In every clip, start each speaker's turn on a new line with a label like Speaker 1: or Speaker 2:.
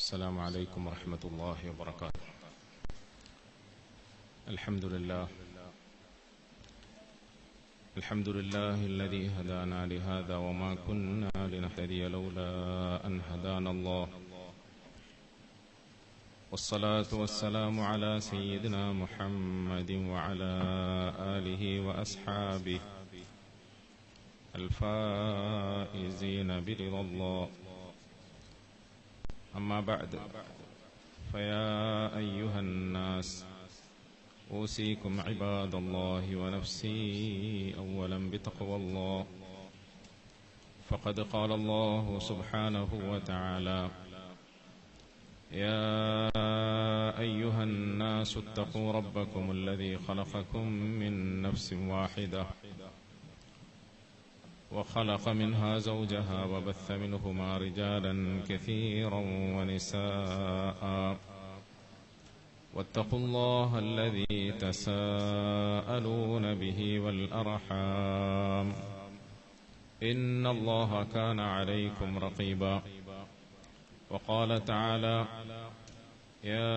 Speaker 1: السلام عليكم ورحمة الله وبركاته. الحمد لله الذي هدانا لهذا وما كنا لنهتدي لولا أن هدانا الله، والصلاة والسلام على سيدنا محمد وعلى آله وأصحابه الفائزين برضا الله. أما بعد، فيا أيها الناس أوصيكم عباد الله ونفسي أولا بتقوى الله، فقد قال الله سبحانه وتعالى: يا أيها الناس اتقوا ربكم الذي خلقكم من نفس واحدة وخلق منها زوجها وبث منهما رجالا كثيرا ونساء، واتقوا الله الذي تساءلون به والأرحام إن الله كان عليكم رقيبا. وقال تعالى: يا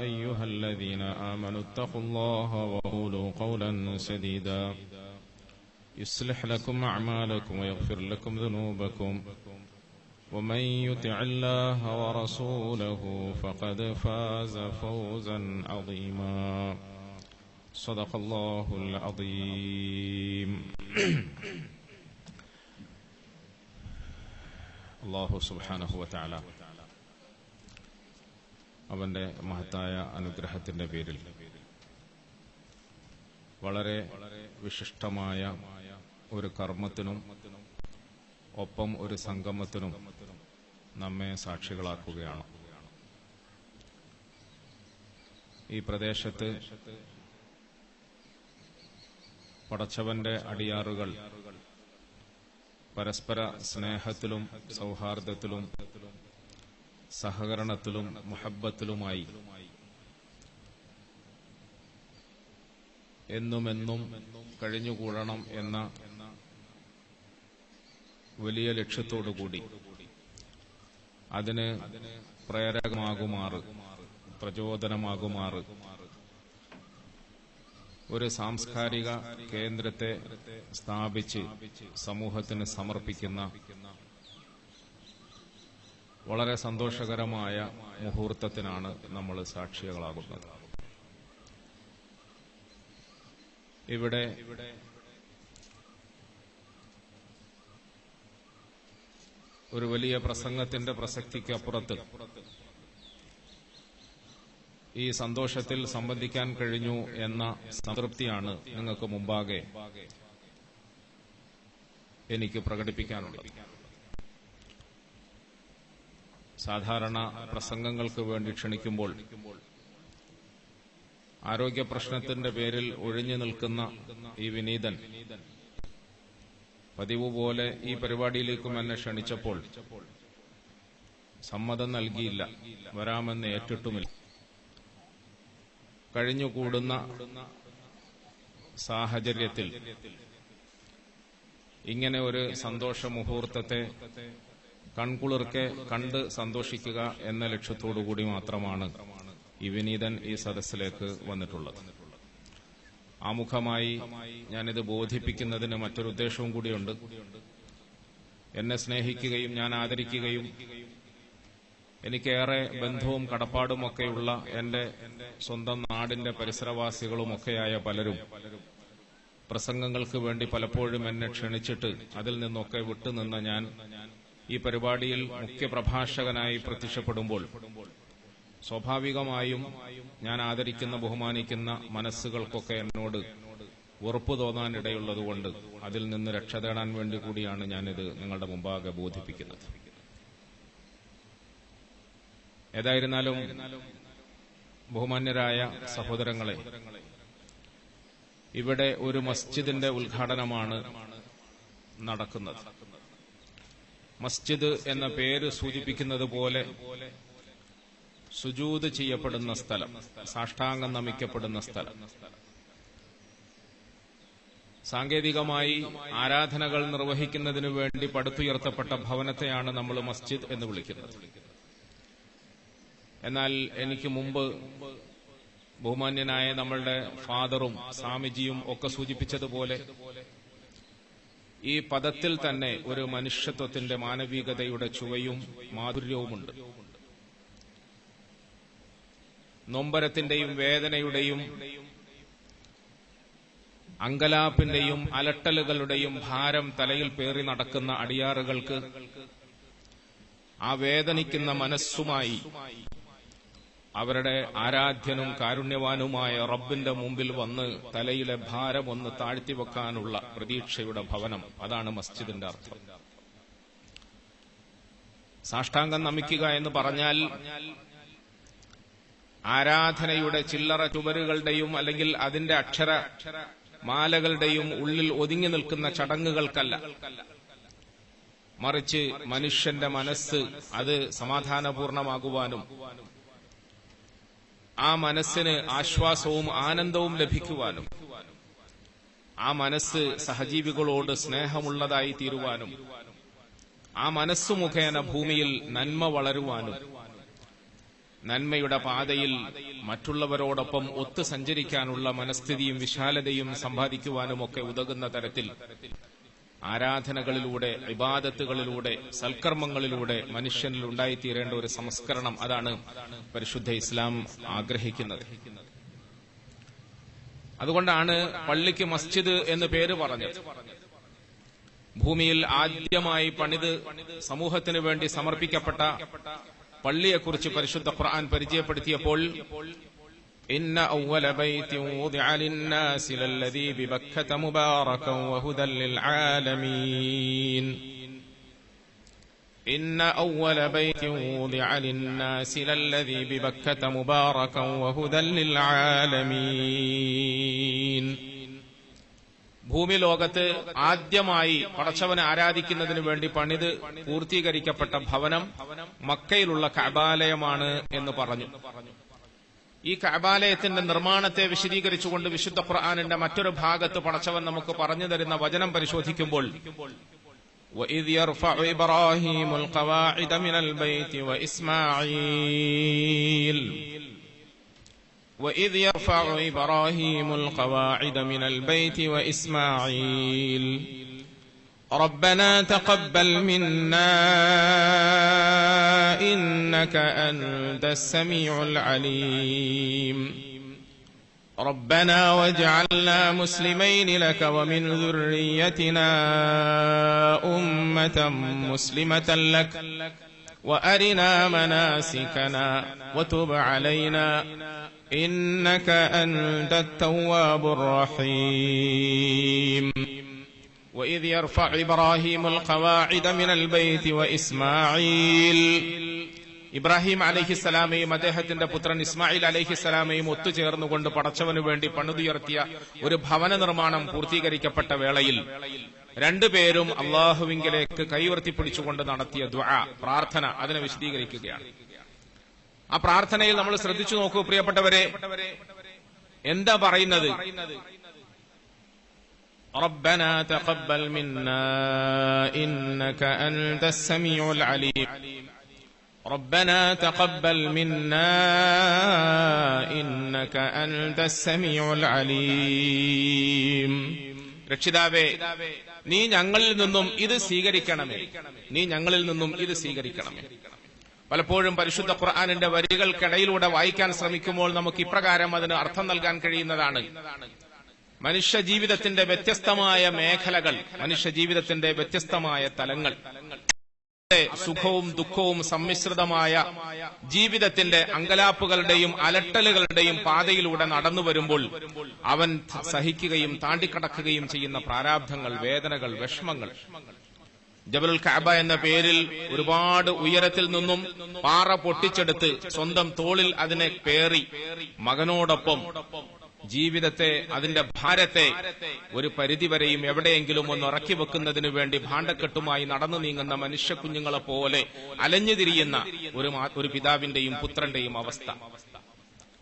Speaker 1: أيها الذين آمنوا اتقوا الله وقولوا قولا سديدا يصلح لكم أعمالكم ويغفر لكم ذنوبكم، ومن يطع الله ورسوله فقد فاز فوزا عظيما. صدق الله العظيم. അല്ലാഹു സുബ്ഹാനഹു വതആല അവന്റെ മഹത്തായ അനുഗ്രഹത്തിന്റെ പേരിൽ വളരെ വിശിഷ്ടമായ ഒരു കർമ്മത്തിനും ഒപ്പം ഒരു സംഗമത്തിനും നമ്മെ സാക്ഷികളാക്കുകയാണ്. ഈ പ്രദേശത്ത് പടച്ചവന്റെ അടിയാറുകൾ പരസ്പര സ്നേഹത്തിലും സൗഹാർദ്ദത്തിലും സഹകരണത്തിലും മുഹബ്ബത്തിലുമായി എന്നുമെന്നും കഴിഞ്ഞുകൂടണം എന്ന വലിയ ലക്ഷ്യത്തോടുകൂടി അതിന് പ്രേരകമാകുമാറ്, പ്രചോദനമാകുമാറ് ഒരു സാംസ്കാരിക കേന്ദ്രത്തെ സ്ഥാപിച്ച് സമൂഹത്തിന് സമർപ്പിക്കുന്ന വളരെ സന്തോഷകരമായ മുഹൂർത്തത്തിനാണ് നമ്മൾ സാക്ഷികളാകുന്നത്. ഇവിടെ ഒരു വലിയ പ്രസംഗത്തിന്റെ പ്രസക്തിക്ക് അപ്പുറത്ത് ഈ സന്തോഷത്തിൽ സംബന്ധിക്കാൻ കഴിഞ്ഞു എന്ന സംതൃപ്തിയാണ് നിങ്ങൾക്ക് മുമ്പാകെ എനിക്ക് പ്രകടിപ്പിക്കാനുള്ളത്. സാധാരണ പ്രസംഗങ്ങൾക്ക് വേണ്ടി ക്ഷണിക്കുമ്പോൾ ആരോഗ്യ പ്രശ്നത്തിന്റെ പേരിൽ ഒഴിഞ്ഞു നിൽക്കുന്ന ഈ വിനീതൻ പതിവ് പോലെ ഈ പരിപാടിയിലേക്കും എന്നെ ക്ഷണിച്ചപ്പോൾ സമ്മതം നൽകിയില്ല, വരാമെന്ന് ഏറ്റിട്ടുമില്ല. കഴിഞ്ഞുകൂടുന്ന സാഹചര്യത്തിൽ ഇങ്ങനെ ഒരു സന്തോഷ മുഹൂർത്തത്തെ കൺകുളിർക്കെ കണ്ട് സന്തോഷിക്കുക എന്ന ലക്ഷ്യത്തോടുകൂടി മാത്രമാണ് ഈ വിനീതൻ ഈ സദസ്സിലേക്ക് വന്നിട്ടുള്ളത്. ആമുഖമായി ഞാനിത് ബോധിപ്പിക്കുന്നതിന് മറ്റൊരു ഉദ്ദേശവും കൂടിയുണ്ട്. എന്നെ സ്നേഹിക്കുകയും ഞാൻ ആദരിക്കുകയും എനിക്കേറെ ബന്ധവും കടപ്പാടുമൊക്കെയുള്ള എന്റെ സ്വന്തം നാടിന്റെ പരിസരവാസികളുമൊക്കെയായ പലരും പ്രസംഗങ്ങൾക്ക് വേണ്ടി പലപ്പോഴും എന്നെ ക്ഷണിച്ചിട്ട് അതിൽ നിന്നൊക്കെ വിട്ടുനിന്ന ഞാൻ ഈ പരിപാടിയിൽ മുഖ്യപ്രഭാഷകനായി പ്രത്യക്ഷപ്പെടുമ്പോൾ സ്വാഭാവികമായും ഞാൻ ആദരിക്കുന്ന ബഹുമാനിക്കുന്ന മനസ്സുകൾക്കൊക്കെ എന്നോട് വെറുപ്പ് തോന്നാനിടയുള്ളതുകൊണ്ട് അതിൽ നിന്ന് രക്ഷ തേടാൻ വേണ്ടി കൂടിയാണ് ഞാനിത് നിങ്ങളുടെ മുമ്പാകെ ബോധിപ്പിക്കുന്നത്. ഏതായിരുന്നാലും ബഹുമാന്യരായ സഹോദരങ്ങളെ, ഇവിടെ ഒരു മസ്ജിദിന്റെ ഉദ്ഘാടനമാണ് നടക്കുന്നത്. മസ്ജിദ് എന്ന പേര് സൂചിപ്പിക്കുന്നത് പോലെ സുജൂദ് ചെയ്യപ്പെടുന്ന സ്ഥലം, സാഷ്ടാംഗം നമിക്കപ്പെടുന്ന സ്ഥലം. സാങ്കേതികമായി ആരാധനകൾ നിർവഹിക്കുന്നതിനു വേണ്ടി പടുത്തുയർത്തപ്പെട്ട ഭവനത്തെയാണ് നമ്മൾ മസ്ജിദ് എന്ന് വിളിക്കുന്നത്. എന്നാൽ എനിക്ക് മുമ്പ് ബഹുമാന്യനായ നമ്മളുടെ ഫാദറും സ്വാമിജിയും ഒക്കെ സൂചിപ്പിച്ചതുപോലെ ഈ പദത്തിൽ തന്നെ ഒരു മനുഷ്യത്വത്തിന്റെ മാനവികതയുടെ ചുവയും മാധുര്യവുമുണ്ട്. നൊമ്പരത്തിന്റെയും വേദനയുടെയും അങ്കലാപ്പിന്റെയും അലട്ടലുകളുടെയും ഭാരം തലയിൽ പേറി നടക്കുന്ന അടിയാറുകൾക്ക് ആ വേദനിക്കുന്ന മനസ്സുമായി അവരുടെ ആരാധ്യനും കാരുണ്യവാനുമായ റബ്ബിന്റെ മുമ്പിൽ വന്ന് തലയിലെ ഭാരം ഒന്ന് താഴ്ത്തിവെക്കാനുള്ള പ്രതീക്ഷയുടെ ഭവനം, അതാണ് മസ്ജിദിന്റെ അർത്ഥം. സാഷ്ടാംഗം നമിക്കുക എന്ന് പറഞ്ഞാൽ ആരാധനയുടെ ചില്ലറ ചുവരുകളുടെയും അല്ലെങ്കിൽ അതിന്റെ അക്ഷര മാലകളുടെയും ഉള്ളിൽ ഒതുങ്ങി നിൽക്കുന്ന ചടങ്ങുകൾക്കല്ല, മറിച്ച് മനുഷ്യന്റെ മനസ്സ് അത് സമാധാനപൂർണമാകുവാനും ആ മനസ്സിന് ആശ്വാസവും ആനന്ദവും ലഭിക്കുവാനും ആ മനസ്സ് സഹജീവികളോട് സ്നേഹമുള്ളതായി തീരുവാനും ആ മനസ്സു മുഖേന ഭൂമിയിൽ നന്മ വളരുവാനും നന്മയുടെ പാതയിൽ മറ്റുള്ളവരോടൊപ്പം ഒത്തു സഞ്ചരിക്കാനുള്ള മനസ്ഥിതിയും വിശാലതയും സമ്പാദിക്കുവാനുമൊക്കെ ഉതകുന്ന തരത്തിൽ ആരാധനകളിലൂടെ, ഇബാദത്തുകളിലൂടെ, സൽക്കർമ്മങ്ങളിലൂടെ മനുഷ്യനിൽ ഉണ്ടായിത്തീരേണ്ട ഒരു സംസ്കരണം, അതാണ് പരിശുദ്ധ ഇസ്ലാം ആഗ്രഹിക്കുന്നത്. അതുകൊണ്ടാണ് പള്ളിക്ക് മസ്ജിദ് എന്ന് പേര് പറഞ്ഞത്. ഭൂമിയിൽ ആദ്യമായി പണിത് സമൂഹത്തിനു വേണ്ടി സമർപ്പിക്കപ്പെട്ട പള്ളിയെക്കുറിച്ച് പരിശുദ്ധ ഖുർആൻ പരിചയപ്പെടുത്തിയപ്പോൾ ഇന്ന അവ്വല ബൈതിൻ വുദിഅ ലിന്നാസി ലല്ലദീ ബിബക്കത മുബാറകൻ വഹുദൻ ലിൽആലമീൻ ഇന്ന അവ്വല ബൈതിൻ വുദിഅ ലിന്നാസി ലല്ലദീ ബിബക്കത മുബാറകൻ വഹുദൻ ലിൽആലമീൻ. ഭൂമി ലോകത്ത് ആദ്യമായി പടച്ചവനെ ആരാധിക്കുന്നതിന് വേണ്ടി പണിത് പൂർത്തീകരിക്കപ്പെട്ട ഭവനം മക്കയിലുള്ള കഅബാലയമാണ് എന്ന് പറഞ്ഞു. ഈ കഅബാലയത്തിന്റെ നിർമ്മാണത്തെ വിശദീകരിച്ചുകൊണ്ട് വിശുദ്ധ ഖുർആനിന്റെ മറ്റൊരു ഭാഗത്ത് പടച്ചവൻ നമുക്ക് പറഞ്ഞു തരുന്ന വചനം പരിശോധിക്കുമ്പോൾ وَإِذْ يَرْفَعُ إِبْرَاهِيمُ الْقَوَاعِدَ مِنَ الْبَيْتِ وَإِسْمَاعِيلُ وَإِذْ يَرْفَعُ إِبْرَاهِيمُ الْقَوَاعِدَ مِنَ الْبَيْتِ وَإِسْمَاعِيلُ رَبَّنَا تَقَبَّلْ مِنَّا إِنَّكَ أَنْتَ السَّمِيعُ الْعَلِيمُ رَبَّنَا وَاجْعَلْنَا مُسْلِمَيْنِ لَكَ وَمِنْ ذُرِّيَّتِنَا أُمَّةً مُسْلِمَةً لَكَ وَأَرِنَا مَنَاسِكَنَا وَتُبْ عَلَيْنَا إِنَّكَ أَنْتَ التَّوَّابُ الرَّحِيمُ وَإِذْ يَرْفَعُ إِبْرَاهِيمُ الْقَوَاعِدَ مِنَ الْبَيْتِ وَإِسْمَاعِيلُ ഇബ്രാഹിം അലൈഹിസ്സലാമയും അദ്ദേഹത്തിന്റെ പുത്രൻ ഇസ്മായിൽ അലൈഹിസ്സലാമയും ഒത്തുചേർന്നുകൊണ്ട് പടച്ചവനു വേണ്ടി പണിതുയർത്തിയ ഒരു ഭവന നിർമ്മാണം പൂർത്തീകരിക്കപ്പെട്ട വേളയിൽ രണ്ടുപേരും അള്ളാഹുവിങ്കിലേക്ക് കൈവർത്തിപ്പിടിച്ചുകൊണ്ട് നടത്തിയ ദുആ, പ്രാർത്ഥന, അതിനെ വിശദീകരിക്കുകയാണ്. ആ പ്രാർത്ഥനയിൽ നമ്മൾ ശ്രദ്ധിച്ചു നോക്കൂ പ്രിയപ്പെട്ടവരെ, എന്താ പറയുന്നത്? റബ്ബനാ തഖബ്ബൽ മിന്നാ ഇന്നക അൻതസ് സമീഉൽ അലീം ربنا تقبل منا إنك أنت السميع العليم. രക്ഷിതാവേ, നീ ഞങ്ങളിൽ നിന്നും ഇത് സ്വീകരിക്കണമേ, നീ ഞങ്ങളിൽ നിന്നും ഇത് സ്വീകരിക്കണമേ. പലപ്പോഴും പരിശുദ്ധ ഖുർആനിന്റെ വരികൾക്കിടയിലൂടെ വായിക്കാൻ ശ്രമിക്കുമ്പോൾ നമുക്ക് ഇപ്രകാരം അതിന് അർത്ഥം നൽകാൻ കഴിയുന്നതാണ്. മനുഷ്യ ജീവിതത്തിന്റെ വ്യത്യസ്തമായ മേഖലകൾ, മനുഷ്യ ജീവിതത്തിന്റെ വ്യത്യസ്തമായ തലങ്ങൾ, സുഖവും ദുഃഖവും സമ്മിശ്രിതമായ ജീവിതത്തിന്റെ അങ്കലാപ്പുകളുടെയും അലട്ടലുകളുടെയും പാതയിലൂടെ നടന്നു വരുമ്പോൾ അവൻ സഹിക്കുകയും താണ്ടിക്കടക്കുകയും ചെയ്യുന്ന പ്രാരാബ്ധങ്ങൾ, വേദനകൾ, വിഷമങ്ങൾ. ജബലുൽ കഅബ എന്ന പേരിൽ ഒരുപാട് ഉയരത്തിൽ നിന്നും പാറ പൊട്ടിച്ചെടുത്ത് സ്വന്തം തോളിൽ അതിനെ പേറി മകനോടൊപ്പം ജീവിതത്തെ, അതിന്റെ ഭാരത്തെ ഒരു പരിധിവരെയും എവിടെയെങ്കിലും ഒന്ന് ഇറക്കി വെക്കുന്നതിനു വേണ്ടി ഭാണ്ഡക്കെട്ടുമായി നടന്നു നീങ്ങുന്ന മനുഷ്യ കുഞ്ഞുങ്ങളെ പോലെ അലഞ്ഞുതിരിയുന്ന ഒരു പിതാവിന്റെയും പുത്രന്റെയും അവസ്ഥ.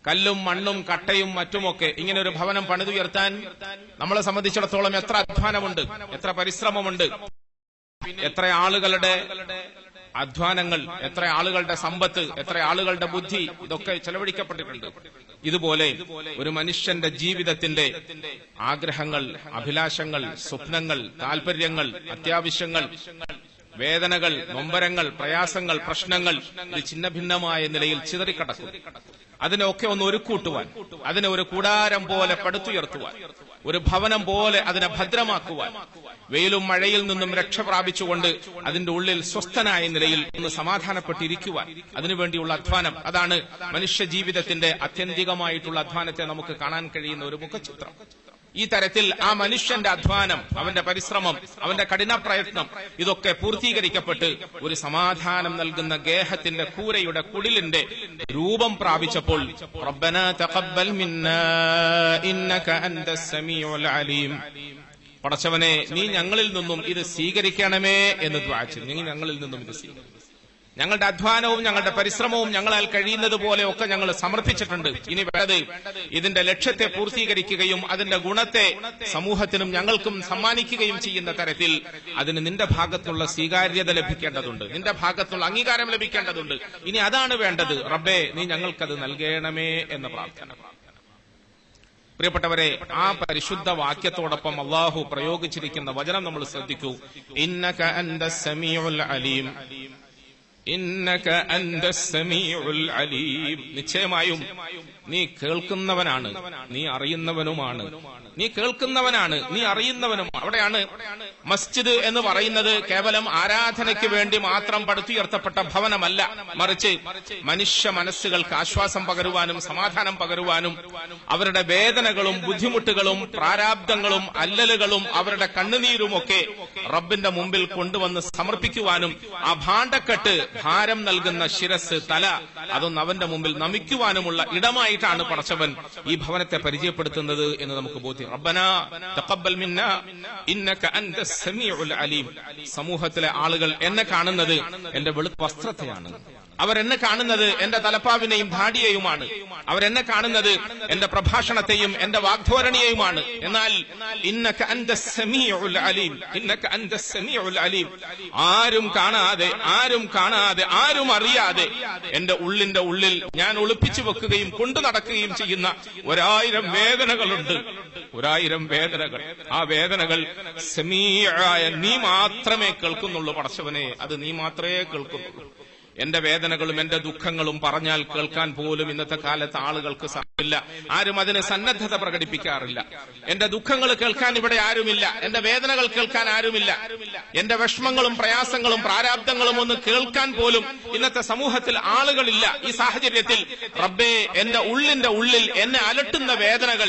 Speaker 1: കല്ലും മണ്ണും കട്ടയും മറ്റുമൊക്കെ ഇങ്ങനെ ഒരു ഭവനം പണിതുയർത്താൻ നമ്മളെ സംബന്ധിച്ചിടത്തോളം എത്ര അധ്വാനമുണ്ട്, എത്ര പരിശ്രമമുണ്ട്, എത്ര ആളുകളുടെ അധ്വാനങ്ങൾ, എത്ര ആളുകളുടെ സമ്പത്ത്, എത്ര ആളുകളുടെ ബുദ്ധി, ഇതൊക്കെ ചെലവഴിക്കപ്പെട്ടിട്ടുണ്ട്. ഇതുപോലെ ഒരു മനുഷ്യന്റെ ജീവിതത്തിന്റെ ആഗ്രഹങ്ങൾ, അഭിലാഷങ്ങൾ, സ്വപ്നങ്ങൾ, താല്പര്യങ്ങൾ, അത്യാവശ്യങ്ങൾ, വേദനകൾ, നൊമ്പരങ്ങൾ, പ്രയാസങ്ങൾ, പ്രശ്നങ്ങൾ ഇത് ഛിന്ന ഭിന്നമായ നിലയിൽ ചിതറിക്കടക്കും. അതിനൊക്കെ ഒന്ന് ഒരുക്കൂട്ടുവാൻ, അതിനെ ഒരു കൂടാരം പോലെ പടുത്തുയർത്തുവാൻ, ഒരു ഭവനം പോലെ അതിനെ ഭദ്രമാക്കുവാൻ, വെയിലും മഴയിൽ നിന്നും രക്ഷ പ്രാപിച്ചുകൊണ്ട് അതിന്റെ ഉള്ളിൽ സ്വസ്ഥനായ നിലയിൽ ഒന്ന് സമാധാനപ്പെട്ടിരിക്കുവാൻ അതിനുവേണ്ടിയുള്ള അധ്വാനം, അതാണ് മനുഷ്യ ജീവിതത്തിന്റെ ആത്യന്തികമായിട്ടുള്ള അധ്വാനത്തെ നമുക്ക് കാണാൻ കഴിയുന്ന ഒരു മുഖചിത്രം. ഈ തരത്തിൽ ആ മനുഷ്യന്റെ അധ്വാനം, അവന്റെ പരിശ്രമം, അവന്റെ കഠിന പ്രയത്നം ഇതൊക്കെ പൂർത്തീകരിക്കപ്പെട്ട് ഒരു സമാധാനം നൽകുന്ന ഗേഹത്തിന്റെ കൂരയുടെ കുടിലിന്റെ രൂപം പ്രാപിച്ചപ്പോൾ റബ്ബനാ തഖബ്ബൽ മിന്നാ ഇന്നക അൻതസ് സമീഉൽ അലീം, പടച്ചവനെ നീ ഞങ്ങളിൽ നിന്നും ഇത് സ്വീകരിക്കണമേ എന്ന് ദുആ ചെയ്തു. നീ ഞങ്ങളിൽ നിന്നും ഇത് സ്വീകരിക്കണം. ഞങ്ങളുടെ അധ്വാനവും ഞങ്ങളുടെ പരിശ്രമവും ഞങ്ങളാൽ കഴിയുന്നത് പോലെയൊക്കെ ഞങ്ങൾ സമർപ്പിച്ചിട്ടുണ്ട്. ഇനി വേണ്ടത് ഇതിന്റെ ലക്ഷ്യത്തെ പൂർത്തീകരിക്കുകയും അതിന്റെ ഗുണത്തെ സമൂഹത്തിനും ഞങ്ങൾക്കും സമ്മാനിക്കുകയും ചെയ്യുന്ന തരത്തിൽ അതിന് നിന്റെ ഭാഗത്തുള്ള സ്വീകാര്യത ലഭിക്കേണ്ടതുണ്ട്, നിന്റെ ഭാഗത്തുള്ള അംഗീകാരം ലഭിക്കേണ്ടതുണ്ട്. ഇനി അതാണ് വേണ്ടത്. റബ്ബേ നീ ഞങ്ങൾക്കത് നൽകണമേ എന്ന പ്രാർത്ഥന. പ്രിയപ്പെട്ടവരെ, ആ പരിശുദ്ധ വാക്യത്തോടൊപ്പം അല്ലാഹു പ്രയോഗിച്ചിരിക്കുന്ന വചനം നമ്മൾ ശ്രദ്ധിക്കൂ. ഇന്നക അൻതസ് സമീഉൽ അലീം, ഇന്നക അൻതസ് സമീഉൽ അലീം. നിശ്ചയമായും നീ കേൾക്കുന്നവനാണ്, നീ അറിയുന്നവനുമാണ്. നീ കേൾക്കുന്നവനാണ്, നീ അറിയുന്നവനും. അവിടെയാണ് മസ്ജിദ് എന്ന് പറയുന്നത് കേവലം ആരാധനയ്ക്ക് വേണ്ടി മാത്രം പടുത്തുയർത്തപ്പെട്ട ഭവനമല്ല, മറിച്ച് മനുഷ്യ മനസ്സുകൾക്ക് ആശ്വാസം പകരുവാനും സമാധാനം പകരുവാനും അവരുടെ വേദനകളും ബുദ്ധിമുട്ടുകളും പ്രാരാബ്ദങ്ങളും അല്ലലുകളും അവരുടെ കണ്ണുനീരുമൊക്കെ റബ്ബിന്റെ മുമ്പിൽ കൊണ്ടുവന്ന് സമർപ്പിക്കുവാനും ആ ഭാണ്ഡക്കെട്ട്, ഭാരം നൽകുന്ന ശിരസ്, തല, അതൊന്ന് അവന്റെ മുമ്പിൽ നമിക്കുവാനുമുള്ള ഇടമായിട്ടാണ് പടച്ചവൻ ഈ ഭവനത്തെ പരിചയപ്പെടുത്തുന്നത് എന്ന് നമുക്ക് ബോധ്യം. റബ്ബനാ തഖബ്ബൽ മിന്നാ ഇന്നക അൻതസ് സമീഉൽ അലീം. സമൂഹത്തിലെ ആളുകൾ എന്നെ കാണുന്നത് എന്റെ വെളുത്ത വസ്ത്രത്തെയാണ്, അവരെന്നെ കാണുന്നത് എന്റെ തലപ്പാവിനെയും ധാടിയെയുമാണ്, അവരെന്നെ കാണുന്നത് എന്റെ പ്രഭാഷണത്തെയും എന്റെ വാഗ്ധോരണിയെയുമാണ്. എന്നാൽ ഇന്നക അൻതസ് സമീഉൽ അലീം, ഇന്നക അൻതസ് സമീഉൽ അലീം. ആരും കാണാതെ, ആരും അറിയാതെ എന്റെ ഉള്ളിന്റെ ഉള്ളിൽ ഞാൻ ഒളിപ്പിച്ചു വെക്കുകയും കൊണ്ടു നടക്കുകയും ചെയ്യുന്ന 1000 വേദനകളുണ്ട്, 1000 വേദനകൾ. ആ വേദനകൾ സമീആയ നീ മാത്രമേ കേൾക്കുന്നുള്ളൂ പടച്ചവനെ, അത് നീ മാത്രമേ കേൾക്കുന്നുള്ളൂ. എന്റെ വേദനകളും എന്റെ ദുഃഖങ്ങളും പറഞ്ഞാൽ കേൾക്കാൻ പോലും ഇന്നത്തെ കാലത്ത് ആളുകൾക്ക് സാധിക്കില്ല. ആരും അതിന് സന്നദ്ധത പ്രകടിപ്പിക്കാറില്ല. എന്റെ ദുഃഖങ്ങൾ കേൾക്കാൻ ഇവിടെ ആരുമില്ല, എന്റെ വേദനകൾ കേൾക്കാൻ ആരുമില്ല, എന്റെ വിഷമങ്ങളും പ്രയാസങ്ങളും പ്രാരാബ്ദങ്ങളും ഒന്ന് കേൾക്കാൻ പോലും ഇന്നത്തെ സമൂഹത്തിൽ ആളുകളില്ല. ഈ സാഹചര്യത്തിൽ റബ്ബേ എന്റെ ഉള്ളിന്റെ ഉള്ളിൽ എന്നെ അലട്ടുന്ന വേദനകൾ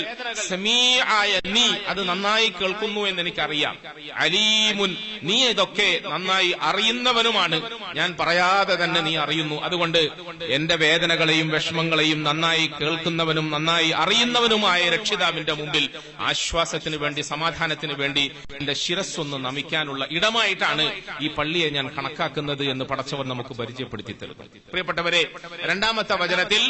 Speaker 1: സമീആയ നീ അത് നന്നായി കേൾക്കുന്നു എന്ന് എനിക്കറിയാം. അലീമുൻ, നീ ഇതൊക്കെ നന്നായി അറിയുന്നവനുമാണ്. ഞാൻ പറയാതെ തന്നെ നീ അറിയുന്നു. അതുകൊണ്ട് എന്റെ വേദനകളെയും വിഷമങ്ങളെയും നന്നായി കേൾക്കുന്നവനും നന്നായി അറിയുന്നവനുമായ രക്ഷിതാവിന്റെ മുമ്പിൽ ആശ്വാസത്തിന് വേണ്ടി, സമാധാനത്തിന് വേണ്ടി എന്റെ ശിരസ്സൊന്ന് നമിക്കാനുള്ള ഇടമായിട്ടാണ് ഈ പള്ളിയെ ഞാൻ കണക്കാക്കുന്നത് എന്ന് പടച്ചവൻ നമുക്ക് പരിചയപ്പെടുത്തി തരുന്നു. പ്രിയപ്പെട്ടവരെ, 2ാമത്തെ വചനത്തിൽ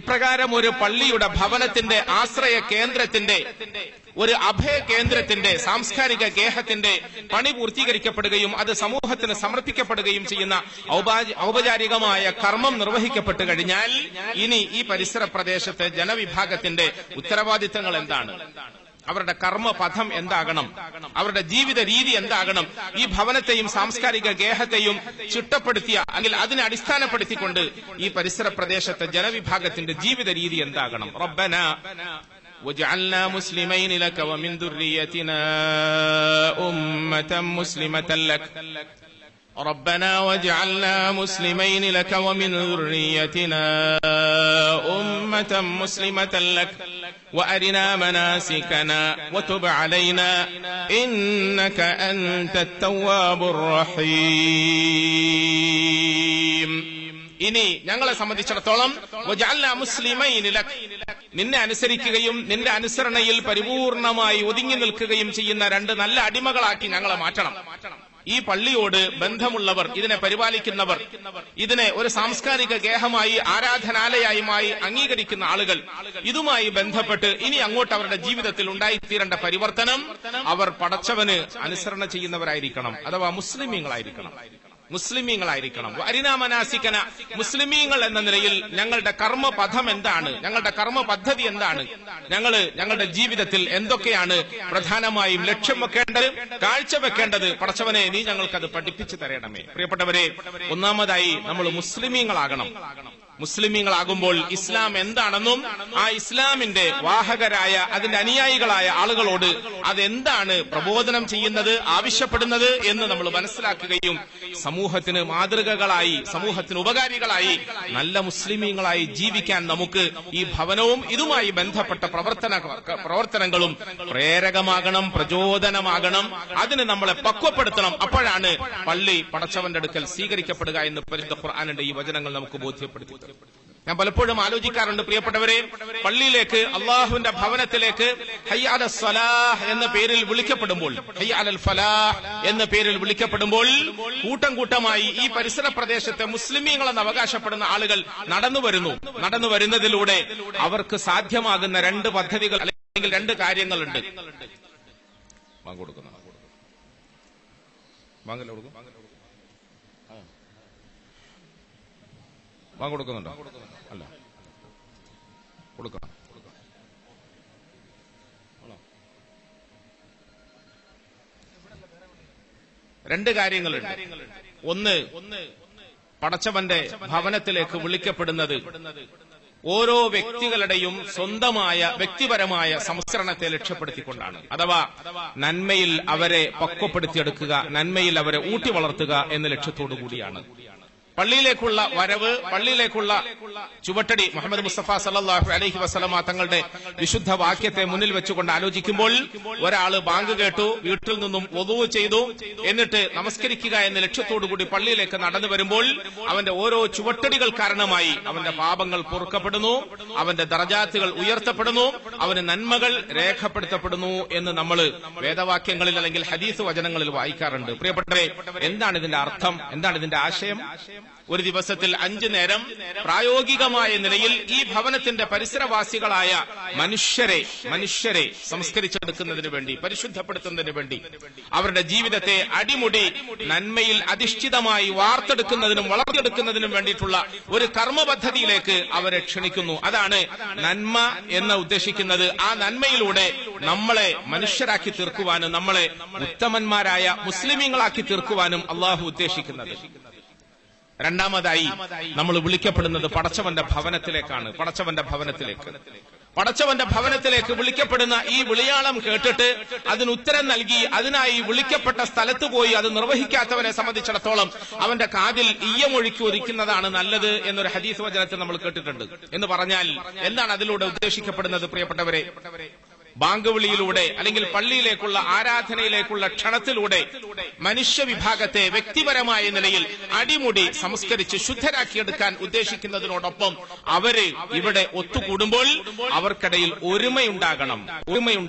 Speaker 1: ഇപ്രകാരം ഒരു പള്ളിയുടെ, ഭവനത്തിന്റെ, ആശ്രയ കേന്ദ്രത്തിന്റെ, ഒരു അഭയ കേന്ദ്രത്തിന്റെ, സാംസ്കാരിക ഗേഹത്തിന്റെ പണി പൂർത്തീകരിക്കപ്പെടുകയും അത് സമൂഹത്തിന് സമർപ്പിക്കപ്പെടുകയും ചെയ്യുന്ന ഔപചാരികമായ കർമ്മം നിർവഹിക്കപ്പെട്ടു കഴിഞ്ഞാൽ ഇനി ഈ പരിസര പ്രദേശത്തെ ജനവിഭാഗത്തിന്റെ ഉത്തരവാദിത്തങ്ങൾ എന്താണ്, അവരുടെ കർമ്മപഥം എന്താകണം, അവരുടെ ജീവിത രീതി എന്താകണം, ഈ ഭവനത്തെയും സാംസ്കാരിക ഗേഹത്തെയും ചിട്ടപ്പെടുത്തിയ അല്ലെങ്കിൽ അതിനെ അടിസ്ഥാനപ്പെടുത്തിക്കൊണ്ട് ഈ പരിസര പ്രദേശത്തെ ജനവിഭാഗത്തിന്റെ ജീവിത രീതി എന്താകണം. റബ്ബനാ وجعلنا مسلمين لك ومن ذريتنا أمة مسلمة لك ربنا وجعلنا مسلمين لك ومن ذريتنا أمة مسلمة لك وأرنا مناسكنا وتب علينا إنك أنت التواب الرحيم. ഇനി ഞങ്ങളെ സംബന്ധിച്ചിടത്തോളം നിന്നെ അനുസരിക്കുകയും നിന്റെ അനുസരണയിൽ പരിപൂർണമായി ഒതുങ്ങി നിൽക്കുകയും ചെയ്യുന്ന 2 നല്ല അടിമകളാക്കി ഞങ്ങളെ മാറ്റണം. ഈ പള്ളിയോട് ബന്ധമുള്ളവർ, ഇതിനെ പരിപാലിക്കുന്നവർ, ഇതിനെ ഒരു സാംസ്കാരിക ഗേഹമായി, ആരാധനാലയമായി അംഗീകരിക്കുന്ന ആളുകൾ, ഇതുമായി ബന്ധപ്പെട്ട് ഇനി അങ്ങോട്ട് അവരുടെ ജീവിതത്തിൽ ഉണ്ടായിത്തീരേണ്ട പരിവർത്തനം അവർ പടച്ചവന് അനുസരണ ചെയ്യുന്നവരായിരിക്കണം, അഥവാ മുസ്ലിമീങ്ങളായിരിക്കണം. മുസ്ലിമീങ്ങളായിരിക്കണം. അരിനാ മനാസിക്കന, മുസ്ലിമീങ്ങൾ എന്ന നിലയിൽ ഞങ്ങളുടെ കർമ്മപഥം എന്താണ്, ഞങ്ങളുടെ കർമ്മ പദ്ധതി എന്താണ്, ഞങ്ങളുടെ ജീവിതത്തിൽ എന്തൊക്കെയാണ് പ്രധാനമായും ലക്ഷ്യം വെക്കേണ്ടത്, കാഴ്ചവെക്കേണ്ടത്, പടച്ചവനെ നീ ഞങ്ങൾക്കത് പഠിപ്പിച്ചു തരണമേ. പ്രിയപ്പെട്ടവരെ, ഒന്നാമതായി നമ്മൾ മുസ്ലിമീങ്ങളാകണം. മുസ്ലിമീങ്ങളാകുമ്പോൾ ഇസ്ലാം എന്താണെന്നും ആ ഇസ്ലാമിന്റെ വാഹകരായ അതിന്റെ അനുയായികളായ ആളുകളോട് അതെന്താണ് പ്രബോധനം ചെയ്യുന്നത്, ആവശ്യപ്പെടുന്നത് എന്ന് നമ്മൾ മനസ്സിലാക്കുകയും സമൂഹത്തിന് മാതൃകകളായി, സമൂഹത്തിന് ഉപകാരികളായി, നല്ല മുസ്ലിമീങ്ങളായി ജീവിക്കാൻ നമുക്ക് ഈ ഭവനവും ഇതുമായി ബന്ധപ്പെട്ട പ്രവർത്തനങ്ങളും പ്രേരകമാകണം, പ്രചോദനമാകണം. അതിന് നമ്മളെ പക്വപ്പെടുത്തണം. അപ്പോഴാണ് പള്ളി പടച്ചവന്റെ അടുക്കൽ സ്വീകരിക്കപ്പെടുക എന്ന് പരിശുദ്ധ ഖുർആനിന്റെ ഈ വചനങ്ങൾ നമുക്ക് ബോധ്യപ്പെടുത്തി. ഞാൻ പലപ്പോഴും ആലോചിക്കാറുണ്ട് പ്രിയപ്പെട്ടവരെ, പള്ളിയിലേക്ക്, അള്ളാഹുവിന്റെ ഭവനത്തിലേക്ക് ഹയ്യ അലൽ സ്വലാഹ് എന്ന പേരിൽ വിളിക്കപ്പെടുമ്പോൾ, ഹയ്യ അലൽ ഫലാഹ് എന്ന പേരിൽ വിളിക്കപ്പെടുമ്പോൾ കൂട്ടം കൂട്ടമായി ഈ പരിസര പ്രദേശത്തെ മുസ്ലിമീങ്ങളെന്ന് അവകാശപ്പെടുന്ന ആളുകൾ നടന്നു വരുന്നതിലൂടെ അവർക്ക് സാധ്യമാകുന്ന രണ്ട് പദ്ധതികൾ അല്ലെങ്കിൽ രണ്ട് കാര്യങ്ങളുണ്ട്. കൊടുക്കുന്നുണ്ടോ? അല്ല, കൊടുക്കണം. രണ്ട് കാര്യങ്ങളുണ്ട്. ഒന്ന്, പടച്ചവന്റെ ഭവനത്തിലേക്ക് വിളിക്കപ്പെടുന്നത് ഓരോ വ്യക്തികളുടെയും സ്വന്തമായ വ്യക്തിപരമായ സംസ്കരണത്തെ ലക്ഷ്യപ്പെടുത്തിക്കൊണ്ടാണ്. അഥവാ നന്മയിൽ അവരെ പക്വപ്പെടുത്തിയെടുക്കുക, നന്മയിൽ അവരെ ഊട്ടി വളർത്തുക എന്ന ലക്ഷ്യത്തോടു കൂടിയാണ് പള്ളിയിലേക്കുള്ള വരവ്, പള്ളിയിലേക്കുള്ള ചുവട്ടടി. മുഹമ്മദ് മുസ്തഫ സല്ലല്ലാഹു അലൈഹി വസല്ലമ തങ്ങളുടെ വിശുദ്ധ വാക്യത്തെ മുന്നിൽ വെച്ചുകൊണ്ട് ആലോചിക്കുമ്പോൾ, ഒരാള് ബാങ്ക് കേട്ടു, വീട്ടിൽ നിന്നും വുളൂ ചെയ്തു, എന്നിട്ട് നമസ്കരിക്കുക എന്ന ലക്ഷ്യത്തോടുകൂടി പള്ളിയിലേക്ക് നടന്നു വരുമ്പോൾ അവന്റെ ഓരോ ചുവട്ടടികൾ കാരണമായി അവന്റെ പാപങ്ങൾ പൊറുക്കപ്പെടുന്നു, അവന്റെ ദറജാത്തുകൾ ഉയർത്തപ്പെടുന്നു, അവന് നന്മകൾ രേഖപ്പെടുത്തപ്പെടുന്നു എന്ന് നമ്മൾ വേദവാക്യങ്ങളിൽ അല്ലെങ്കിൽ ഹദീസ് വചനങ്ങളിൽ വായിക്കാറുണ്ട്. പ്രിയപ്പെട്ടവരെ, എന്താണ് ഇതിന്റെ അർത്ഥം, എന്താണ് ഇതിന്റെ ആശയം? ഒരു ദിവസത്തിൽ 5 നേരം പ്രായോഗികമായ നിലയിൽ ഈ ഭവനത്തിന്റെ പരിസരവാസികളായ മനുഷ്യരെ സംസ്കരിച്ചെടുക്കുന്നതിന് വേണ്ടി, പരിശുദ്ധപ്പെടുത്തുന്നതിന് വേണ്ടി, അവരുടെ ജീവിതത്തെ അടിമുടി നന്മയിൽ അധിഷ്ഠിതമായി വാർത്തെടുക്കുന്നതിനും വളർത്തിയെടുക്കുന്നതിനും വേണ്ടിയിട്ടുള്ള ഒരു കർമ്മ പദ്ധതിയിലേക്ക് അവരെ ക്ഷണിക്കുന്നു. അതാണ് നന്മ എന്ന് ഉദ്ദേശിക്കുന്നത്. ആ നന്മയിലൂടെ നമ്മളെ മനുഷ്യരാക്കി തീർക്കുവാനും നമ്മളെ ഉത്തമന്മാരായ മുസ്ലിമീങ്ങളാക്കി തീർക്കുവാനും അള്ളാഹു ഉദ്ദേശിക്കുന്നത്. രണ്ടാമതായി നമ്മൾ വിളിക്കപ്പെടുന്നത് പടച്ചവന്റെ ഭവനത്തിലേക്കാണ്. പടച്ചവന്റെ ഭവനത്തിലേക്ക് വിളിക്കപ്പെടുന്ന ഈ വിളിയാളം കേട്ടിട്ട് അതിന് ഉത്തരം നൽകി അതിനായി വിളിക്കപ്പെട്ട സ്ഥലത്ത് പോയി അത് നിർവഹിക്കാത്തവനെ സംബന്ധിച്ചിടത്തോളം അവന്റെ കാതിൽ ഈയമൊഴുക്കി ഒതുക്കുന്നതാണ് നല്ലത് എന്നൊരു ഹദീസ് വചനത്തിൽ നമ്മൾ കേട്ടിട്ടുണ്ട്. എന്ന് പറഞ്ഞാൽ എന്താണ് അതിലൂടെ ഉദ്ദേശിക്കപ്പെടുന്നത്? പ്രിയപ്പെട്ടവരെ, ബാങ്ക് വിളിയിലൂടെ അല്ലെങ്കിൽ പള്ളിയിലേക്കുള്ള ആരാധനയിലേക്കുള്ള ക്ഷണത്തിലൂടെ മനുഷ്യ വിഭാഗത്തെ വ്യക്തിപരമായ നിലയിൽ അടിമുടി സംസ്കരിച്ച് ശുദ്ധരാക്കിയെടുക്കാൻ ഉദ്ദേശിക്കുന്നതിനോടൊപ്പം അവര് ഇവിടെ ഒത്തുകൂടുമ്പോൾ അവർക്കിടയിൽ ഒരുമയുണ്ടാകണം.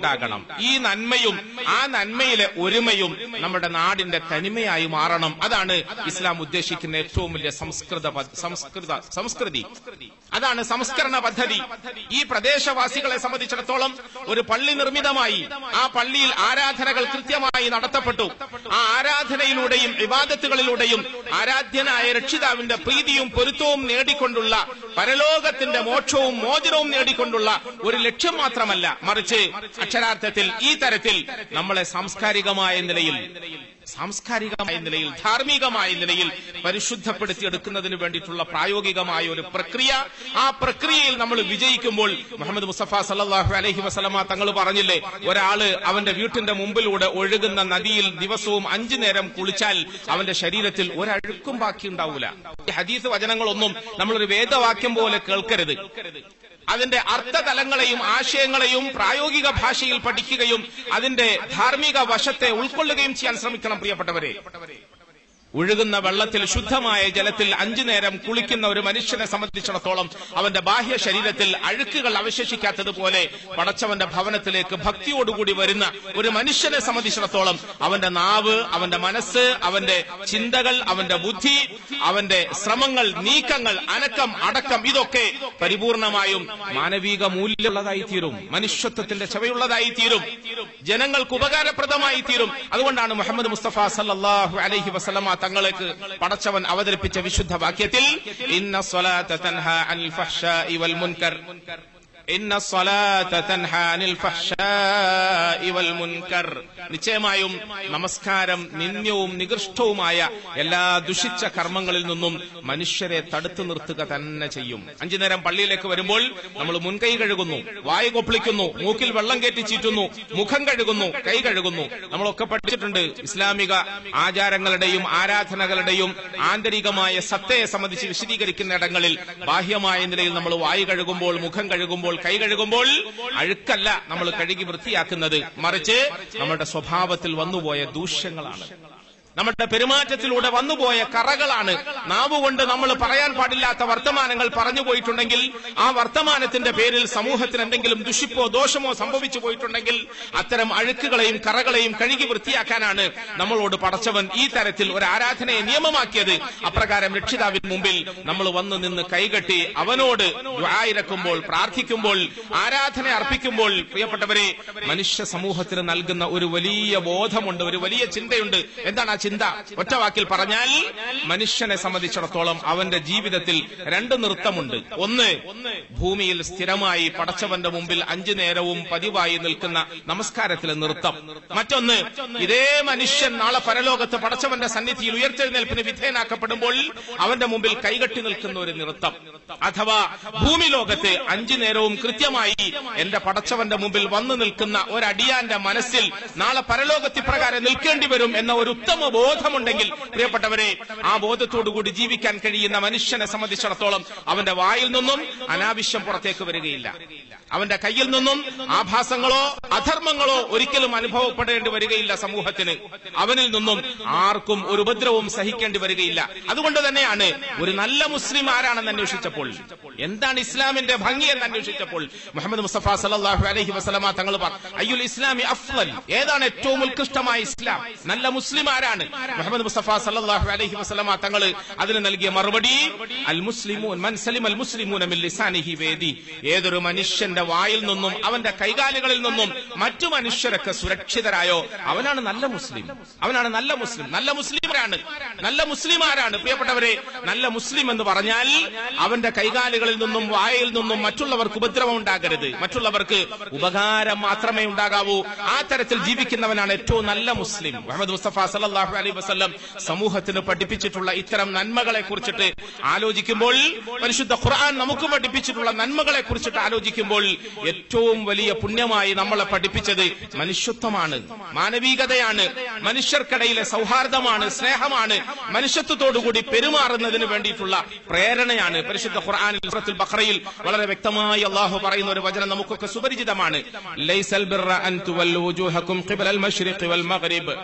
Speaker 1: ഈ നന്മയും ആ നന്മയിലെ ഒരുമയും നമ്മുടെ നാടിന്റെ തനിമയായി മാറണം. അതാണ് ഇസ്ലാം ഉദ്ദേശിക്കുന്ന ഏറ്റവും വലിയ സംസ്കൃതി. അതാണ് സംസ്കരണ പദ്ധതി. ഈ പ്രദേശവാസികളെ സംബന്ധിച്ചിടത്തോളം ഒരു പള്ളി നിർമ്മിതമായി, ആ പള്ളിയിൽ ആരാധനകൾ കൃത്യമായി നടത്തപ്പെട്ടു. ആ ആരാധനയിലൂടെയും ഇബാദത്തുകളിലൂടെയും ആരാധ്യനായ രക്ഷിതാവിന്റെ പ്രീതിയും പൊരുത്തവും നേടിക്കൊണ്ടുള്ള, പരലോകത്തിന്റെ മോക്ഷവും മോചനവും നേടിക്കൊണ്ടുള്ള ഒരു ലക്ഷ്യം മാത്രമല്ല, മറിച്ച് അക്ഷരാർത്ഥത്തിൽ ഈ തരത്തിൽ നമ്മളെ സാംസ്കാരികമായ നിലയിൽ, ധാർമ്മികമായ നിലയിൽ പരിശുദ്ധപ്പെടുത്തിയെടുക്കുന്നതിന് വേണ്ടിയിട്ടുള്ള പ്രായോഗികമായ ഒരു പ്രക്രിയ. ആ പ്രക്രിയയിൽ നമ്മൾ വിജയിക്കുമ്പോൾ മുഹമ്മദ് മുസ്തഫ സല്ലല്ലാഹു അലൈഹി വസല്ലമ തങ്ങൾ പറഞ്ഞില്ലേ, ഒരാള് അവന്റെ വീട്ടിന്റെ മുമ്പിലൂടെ ഒഴുകുന്ന നദിയിൽ ദിവസവും 5 നേരം കുളിച്ചാൽ അവന്റെ ശരീരത്തിൽ ഒരഴുക്കും ബാക്കി ഉണ്ടാവില്ല. ഈ ഹദീസ് വചനങ്ങളൊന്നും നമ്മളൊരു വേദവാക്യം പോലെ കേൾക്കരുത്. അതിന്റെ അർത്ഥതലങ്ങളെയും ആശയങ്ങളെയും പ്രായോഗിക ഭാഷയിൽ പഠിക്കുകയും അതിന്റെ ധാർമ്മിക വശത്തെ ഉൾക്കൊള്ളുകയും ചെയ്യാൻ ശ്രമിക്കണം. പ്രിയപ്പെട്ടവരെ, ഒഴുകുന്ന വെള്ളത്തിൽ, ശുദ്ധമായ ജലത്തിൽ 5 നേരം കുളിക്കുന്ന ഒരു മനുഷ്യനെ സംബന്ധിച്ചിടത്തോളം അവന്റെ ബാഹ്യ ശരീരത്തിൽ അഴുക്കുകൾ അവശേഷിക്കാത്തതുപോലെ പടച്ചവന്റെ ഭവനത്തിലേക്ക് ഭക്തിയോടുകൂടി വരുന്ന ഒരു മനുഷ്യനെ സംബന്ധിച്ചിടത്തോളം അവന്റെ നാവ്, അവന്റെ മനസ്സ്, അവന്റെ ചിന്തകൾ, അവന്റെ ബുദ്ധി, അവന്റെ ശ്രമങ്ങൾ, നീക്കങ്ങൾ, അനക്കം, അടക്കം, ഇതൊക്കെ പരിപൂർണമായും മാനവിക മൂല്യമുള്ളതായി തീരും, മനുഷ്യത്വത്തിന്റെ ചവയുള്ളതായി തീരും, ജനങ്ങൾക്ക് ഉപകാരപ്രദമായി തീരും. അതുകൊണ്ടാണ് മുഹമ്മദ് മുസ്തഫ സല്ലല്ലാഹു അലൈഹി വസല്ലമ തങ്ങൾക്ക് പടച്ചവൻ അവതരിപ്പിച്ച വിശുദ്ധ വാക്യത്തിൽ ഇന്ന സ്വലാത്ത തൻഹാ അനിൽ ഫഹ്ശാഇ വൽ മുൻകർ ഇന്ന സ്വലാത്ത തൻഹാ അനിൽ ഫഹ്ശാഇ വൽ മുൻകർ, നിശ്ചയമായും നമസ്കാരം നിന്ദ്യവും നികൃഷ്ടവുമായ എല്ലാ ദുഷിച്ച കർമ്മങ്ങളിൽ നിന്നും മനുഷ്യരെ തടുത്തു നിർത്തുക തന്നെ ചെയ്യും. 5 നേരം പള്ളിയിലേക്ക് വരുമ്പോൾ നമ്മൾ മുൻകൈ കഴുകുന്നു, വായു കൊപ്പിളിക്കുന്നു, മൂക്കിൽ വെള്ളം കയറ്റി ചീറ്റുന്നു, മുഖം കഴുകുന്നു, കൈ കഴുകുന്നു. നമ്മളൊക്കെ പഠിച്ചിട്ടുണ്ട്. ഇസ്ലാമിക ആചാരങ്ങളുടെയും ആരാധനകളുടെയും ആന്തരികമായ സത്തയെ സംബന്ധിച്ച് വിശദീകരിക്കുന്ന ഇടങ്ങളിൽ ബാഹ്യമായ നിലയിൽ നമ്മൾ വായു കഴുകുമ്പോൾ, മുഖം കഴുകുമ്പോൾ, കൈ കഴുകുമ്പോൾ അഴുക്കല്ല നമ്മൾ കഴുകി വൃത്തിയാക്കുന്നത്, മറിച്ച് നമ്മുടെ സ്വഭാവത്തിൽ വന്നുപോയ ദൂഷ്യങ്ങളാണ്, നമ്മുടെ പെരുമാറ്റത്തിലൂടെ വന്നുപോയ കറകളാണ്. നാവുകൊണ്ട് നമ്മൾ പറയാൻ പാടില്ലാത്ത വർത്തമാനങ്ങൾ പറഞ്ഞു പോയിട്ടുണ്ടെങ്കിൽ, ആ വർത്തമാനത്തിന്റെ പേരിൽ സമൂഹത്തിന് എന്തെങ്കിലും ദുഷിപ്പോ ദോഷമോ സംഭവിച്ചു പോയിട്ടുണ്ടെങ്കിൽ അത്തരം അഴുക്കുകളെയും കറകളെയും കഴുകി വൃത്തിയാക്കാനാണ് നമ്മളോട് പടച്ചവൻ ഈ തരത്തിൽ ഒരു ആരാധനയെ നിയമമാക്കിയത്. അപ്രകാരം രക്ഷിതാവിന് മുമ്പിൽ നമ്മൾ വന്നു നിന്ന് കൈകെട്ടി അവനോട് ദുആ ഇരക്കുമ്പോൾ, പ്രാർത്ഥിക്കുമ്പോൾ, ആരാധന അർപ്പിക്കുമ്പോൾ, പ്രിയപ്പെട്ടവരെ, മനുഷ്യ സമൂഹത്തിന് നൽകുന്ന ഒരു വലിയ ബോധമുണ്ട്, ഒരു വലിയ ചിന്തയുണ്ട്. എന്താണ് ആ ചിന്ത? ഒറ്റ വാക്കിൽ പറഞ്ഞാൽ, മനുഷ്യനെ സംബന്ധിച്ചിടത്തോളം അവന്റെ ജീവിതത്തിൽ 2 നൃത്തമുണ്ട്. ഒന്ന്, ഭൂമിയിൽ സ്ഥിരമായി പടച്ചവന്റെ മുമ്പിൽ 5 നേരവും പതിവായി നിൽക്കുന്ന നമസ്കാരത്തിലെ നൃത്തം. മറ്റൊന്ന്, ഇതേ മനുഷ്യൻ നാളെ പരലോകത്ത് പടച്ചവന്റെ സന്നിധിയിൽ ഉയർത്തെഴുന്നേൽപ്പിന് വിധേയനാക്കപ്പെടുമ്പോൾ അവന്റെ മുമ്പിൽ കൈകെട്ടി നിൽക്കുന്ന ഒരു നൃത്തം. അഥവാ ഭൂമി ലോകത്ത് 5 നേരവും കൃത്യമായി എന്റെ പടച്ചവന്റെ മുമ്പിൽ വന്നു നിൽക്കുന്ന ഒരടിയാന്റെ മനസ്സിൽ നാളെ പരലോകത്ത് ഇപ്രകാരം നിൽക്കേണ്ടി വരും എന്ന ഒരു ഉത്തമ ബോധമുണ്ടെങ്കിൽ, പ്രിയപ്പെട്ടവരെ, ആ ബോധത്തോടുകൂടി ജീവിക്കാൻ കഴിയുന്ന മനുഷ്യനെ സംബന്ധിച്ചിടത്തോളം അവന്റെ വായിൽ നിന്നും അനാവശ്യം പുറത്തേക്ക് വരികയില്ല. അവന്റെ കയ്യിൽ നിന്നും ആഭാസങ്ങളോ അധർമ്മങ്ങളോ ഒരിക്കലും അനുഭവപ്പെടേണ്ടി വരികയില്ല സമൂഹത്തിന്. അവനിൽ നിന്നും ആർക്കും ഒരു ഉപദ്രവവും സഹിക്കേണ്ടി വരികയില്ല. അതുകൊണ്ട് തന്നെയാണ് ഒരു നല്ല മുസ്ലിം ആരാണെന്ന് അന്വേഷിച്ചപ്പോൾ, എന്താണ് ഇസ്ലാമിന്റെ ഭംഗി എന്ന് അന്വേഷിച്ചപ്പോൾ മുഹമ്മദ് മുസ്തഫ സല്ലല്ലാഹു അലൈഹി വസല്ലമ തങ്ങൾ പറഞ്ഞു, അയ്യുൽ ഇസ്ലാമി അഫ്ളൽ, ഏതാണ് ഏറ്റവും ഉത്കൃഷ്ടമായ ഇസ്ലാം, നല്ല മുസ്ലിം ആരാണ്? മുഹമ്മദ് മുസ്തഫ സല്ലല്ലാഹു അലൈഹി വസല്ലമ തങ്ങൾ അതിന് നൽകിയ മറുപടി, അൽ മുസ്ലിമൂൻ മൻ സലിമൽ മുസ്ലിമൂന മിൻ ലിസാനിഹി വയദി, ഏതൊരു മനുഷ്യന്റെ വായിൽ നിന്നും അവന്റെ കൈകാലുകളിൽ നിന്നും മറ്റു മനുഷ്യരൊക്കെ സുരക്ഷിതരായോ അവനാണ് നല്ല മുസ്ലിം. അവനാണ് നല്ല മുസ്ലിം. നല്ല മുസ്ലിമാരാണ്. നല്ല മുസ്ലിമാരാണ് പ്രിയപ്പെട്ടവരെ. നല്ല മുസ്ലിം എന്ന് പറഞ്ഞാൽ അവന്റെ കൈകാലുകളിൽ നിന്നും വായിൽ നിന്നും മറ്റുള്ളവർക്ക് ഉപദ്രവം ഉണ്ടാകരുത്, മറ്റുള്ളവർക്ക് ഉപകാരം മാത്രമേ ഉണ്ടാകാവൂ. ആ തരത്തിൽ ജീവിക്കുന്നവനാണ് ഏറ്റവും നല്ല മുസ്ലിം. മുഹമ്മദ് മുസ്തഫ സല്ലല്ലാഹു അലൈഹി വസല്ലം സമൂഹത്തിന് പഠിപ്പിച്ചിട്ടുള്ള ഇത്തരം നന്മകളെ കുറിച്ചിട്ട് ആലോചിക്കുമ്പോൾ, പരിശുദ്ധ ഖുർആൻ നമുക്ക് പഠിപ്പിച്ചിട്ടുള്ള നന്മകളെ കുറിച്ചിട്ട് ആലോചിക്കുമ്പോൾ ഏറ്റവും വലിയ പുണ്യമായി നമ്മളെ പഠിപ്പിച്ചത് മനുഷ്യത്വമാണ്, മാനവികതയാണ്, മനുഷ്യർക്കിടയിലെ സൗഹാർദ്ദമാണ്, സ്നേഹമാണ്, മനുഷ്യത്വത്തോടുകൂടി പെരുമാറുന്നതിന് വേണ്ടിയിട്ടുള്ള പ്രേരണയാണ്. പരിശുദ്ധ ഖുർആനിൽ സൂറത്തുൽ ബഖറയിൽ വളരെ വ്യക്തമായി അല്ലാഹു പറയുന്ന ഒരു വചനം നമുക്കൊക്കെ സുപരിചിതമാണ്. ലൈസൽ ബിർറ അൻ തുവല്ലു വജൂഹകും ഖിബലൽ മശ്രിഖി വൽ മഗ്രിബ്,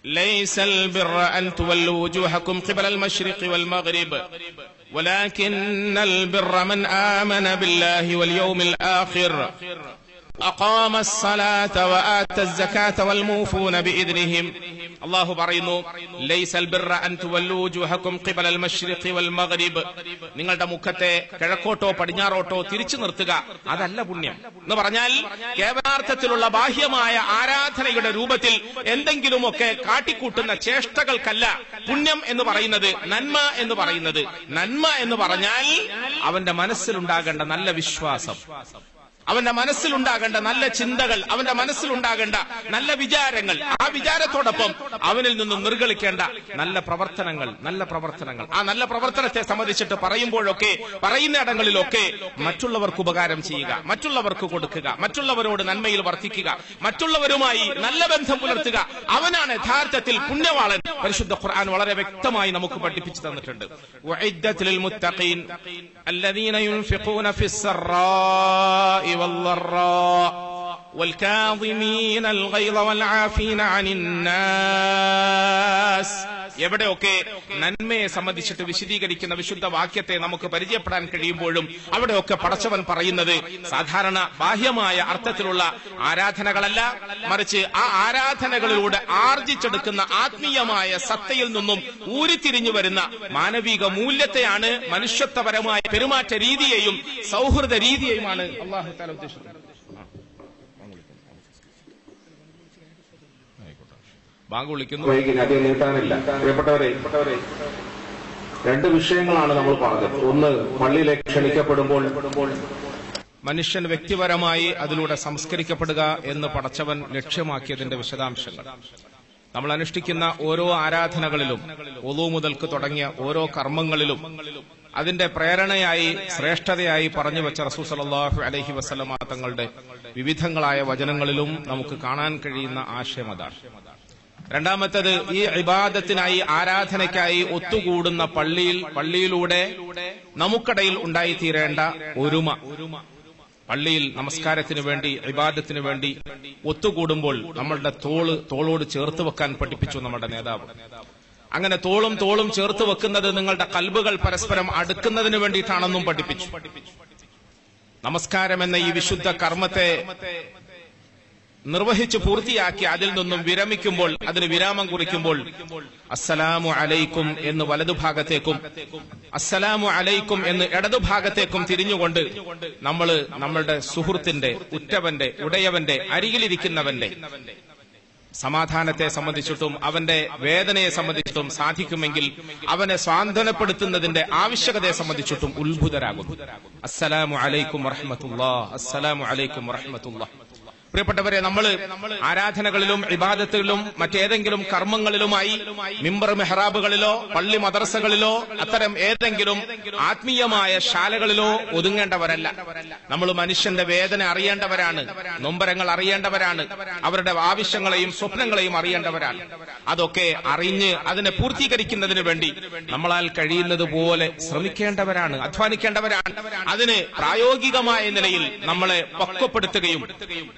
Speaker 1: ليس البر أن تولوا وجوهكم قبل المشرق والمغرب ولكن البر من آمن بالله واليوم الآخر أقام الصلاة وآتى الزكاة والموفون بإذنهم. അള്ളാഹു പറയുന്നു, ലൈസൽ ബിർറ അൻ തുവല്ലു വജൂഹകും ഖിബലൽ മശ്രിഖി വൽ മഗ്രിബ്, നിങ്ങളുടെ മുഖത്തെ കിഴക്കോട്ടോ പടിഞ്ഞാറോട്ടോ തിരിച്ചു നിർത്തുക, അതല്ല പുണ്യം എന്ന് പറഞ്ഞാൽ കേവലാർത്ഥത്തിലുള്ള ബാഹ്യമായ ആരാധനയുടെ രൂപത്തിൽ എന്തെങ്കിലുമൊക്കെ കാട്ടിക്കൂട്ടുന്ന ചേഷ്ടകൾക്കല്ല പുണ്യം എന്ന് പറയുന്നത്. നന്മ എന്ന് പറയുന്നത്, നന്മ എന്ന് പറഞ്ഞാൽ അവന്റെ മനസ്സിലുണ്ടാകേണ്ട നല്ല വിശ്വാസം, അവന്റെ മനസ്സിലുണ്ടാകേണ്ട നല്ല ചിന്തകൾ, അവന്റെ മനസ്സിലുണ്ടാകേണ്ട നല്ല വിചാരങ്ങൾ, ആ വിചാരത്തോടൊപ്പം അവനിൽ നിന്നും നിർഗളിക്കേണ്ട നല്ല പ്രവർത്തനങ്ങൾ, നല്ല പ്രവർത്തനങ്ങൾ. ആ നല്ല പ്രവർത്തനത്തെ സംബന്ധിച്ചിട്ട് പറയുമ്പോഴൊക്കെ, പറയുന്ന ഇടങ്ങളിലൊക്കെ മറ്റുള്ളവർക്ക് ഉപകാരം ചെയ്യുക, മറ്റുള്ളവർക്ക് കൊടുക്കുക, മറ്റുള്ളവരോട് നന്മയിൽ വർത്തിക്കുക, മറ്റുള്ളവരുമായി നല്ല ബന്ധം പുലർത്തുക, അവനാണ് യഥാർത്ഥത്തിൽ പുണ്യവാളൻ. പരിശുദ്ധ ഖുർആൻ വളരെ വ്യക്തമായി നമുക്ക് പഠിപ്പിച്ചു തന്നിട്ടുണ്ട്. വഇദ്ദത്ത് ലിൽ മുത്തഖീൻ അല്ലദീന യുൻഫിഖൂന ഫിസ്സറാഇ والضراء والكاظمين الغيظ والعافين عن الناس. എവിടെയൊക്കെ നന്മയെ സംബന്ധിച്ചിട്ട് വിശദീകരിക്കുന്ന വിശുദ്ധ വാക്യത്തെ നമുക്ക് പരിചയപ്പെടാൻ കഴിയുമ്പോഴും അവിടെയൊക്കെ പടച്ചവൻ പറയുന്നത് സാധാരണ ബാഹ്യമായ അർത്ഥത്തിലുള്ള ആരാധനകളല്ല, മറിച്ച് ആ ആരാധനകളിലൂടെ ആർജിച്ചെടുക്കുന്ന ആത്മീയമായ സത്തയിൽ നിന്നും ഊരിത്തിരിഞ്ഞു വരുന്ന മാനവിക മൂല്യത്തെയാണ്, മനുഷ്യത്വപരമായ പെരുമാറ്റ രീതിയെയും സൗഹൃദ രീതിയെയുമാണ് അല്ലാഹു തആല ഉദ്ദേശിക്കുന്നത്. ബാങ്ക് വിളിക്കുന്നു.
Speaker 2: അധികം നീട്ടാനില്ല. പ്രിയപ്പെട്ടവരെ, രണ്ട് വിഷയങ്ങളാണ് നമ്മൾ പറഞ്ഞത്. ഒന്ന്, പള്ളിയിലേക്ക് ക്ഷണിക്കപ്പെടുമ്പോൾ
Speaker 1: മനുഷ്യൻ വ്യക്തിപരമായി അതിലൂടെ സംസ്കരിക്കപ്പെടുക എന്ന് പടച്ചവൻ ലക്ഷ്യമാക്കിയതിന്റെ വിശദാംശങ്ങൾ. നമ്മൾ അനുഷ്ഠിക്കുന്ന ഓരോ ആരാധനകളിലും, വുളൂ മുതൽക്ക് തുടങ്ങിയ ഓരോ കർമ്മങ്ങളിലും അതിന്റെ പ്രേരണയായി, ശ്രേഷ്ഠതയായി പറഞ്ഞു വെച്ച റസൂൽ സല്ലല്ലാഹു അലൈഹി വസല്ലമ തങ്ങളുടെ വിവിധങ്ങളായ വചനങ്ങളിലും നമുക്ക് കാണാൻ കഴിയുന്ന ആശയം അതാണ്. രണ്ടാമത്തേത്, ഈ ഇബാദത്തിനായി, ആരാധനയ്ക്കായി ഒത്തുകൂടുന്ന പള്ളിയിലൂടെ നമുക്കിടയിൽ ഉണ്ടായിത്തീരേണ്ട ഒരുമ. പള്ളിയിൽ നമസ്കാരത്തിന് വേണ്ടി, ഇബാദത്തിന് വേണ്ടി ഒത്തുകൂടുമ്പോൾ നമ്മളുടെ തോളോട് ചേർത്ത് വെക്കാൻ പഠിപ്പിച്ചു നമ്മുടെ നേതാവ്. അങ്ങനെ തോളും ചേർത്ത് വെക്കുന്നത് നിങ്ങളുടെ കൽബുകൾ പരസ്പരം അടുക്കുന്നതിന് വേണ്ടിയിട്ടാണെന്നും പഠിപ്പിച്ചു. നമസ്കാരം എന്ന ഈ വിശുദ്ധ കർമ്മത്തെ നിർവഹിച്ചു പൂർത്തിയാക്കി അതിൽ നിന്നും വിരമിക്കുമ്പോൾ, അതിന് വിരാമം കുറിക്കുമ്പോൾ അസ്സലാമു അലൈക്കും എന്ന് വലതുഭാഗത്തേക്കും അസ്സലാമു അലൈക്കും എന്ന് ഇടതുഭാഗത്തേക്കും തിരിഞ്ഞുകൊണ്ട് നമ്മളുടെ സുഹൃത്തിന്റെ, ഉറ്റവന്റെ, ഉടയവന്റെ, അരികിലിരിക്കുന്നവന്റെ സമാധാനത്തെ സംബന്ധിച്ചിട്ടും അവന്റെ വേദനയെ സംബന്ധിച്ചിട്ടും സാധിക്കുമെങ്കിൽ അവനെ സ്വാന്തനപ്പെടുത്തുന്നതിന്റെ ആവശ്യകതയെ സംബന്ധിച്ചിട്ടും ഉത്ഭുതരാകും. അസ്സലാമു അലൈക്കും വറഹ്മത്തുള്ളാഹ്, അസ്സലാമു അലൈക്കും വറഹ്മത്തുള്ളാഹ്. പ്രിയപ്പെട്ടവരെ, നമ്മൾ ആരാധനകളിലും ഇബാദത്തുകളിലും മറ്റേതെങ്കിലും കർമ്മങ്ങളിലുമായി മിമ്പർ മെഹ്റാബുകളിലോ പള്ളി മദ്രസകളിലോ അത്തരം ഏതെങ്കിലും ആത്മീയമായ ശാലകളിലോ ഒതുങ്ങേണ്ടവരല്ല. നമ്മൾ മനുഷ്യന്റെ വേദന അറിയേണ്ടവരാണ്, നൊമ്പരങ്ങൾ അറിയേണ്ടവരാണ്, അവരുടെ ആവശ്യങ്ങളെയും സ്വപ്നങ്ങളെയും അറിയേണ്ടവരാണ്. അതൊക്കെ അറിഞ്ഞ് അതിനെ പൂർത്തീകരിക്കുന്നതിന് വേണ്ടി നമ്മളാൽ കഴിയുന്നത് പോലെ ശ്രമിക്കേണ്ടവരാണ്, അധ്വാനിക്കേണ്ടവരാണ്. അതിന് പ്രായോഗികമായ നിലയിൽ നമ്മളെ പക്വപ്പെടുത്തുകയും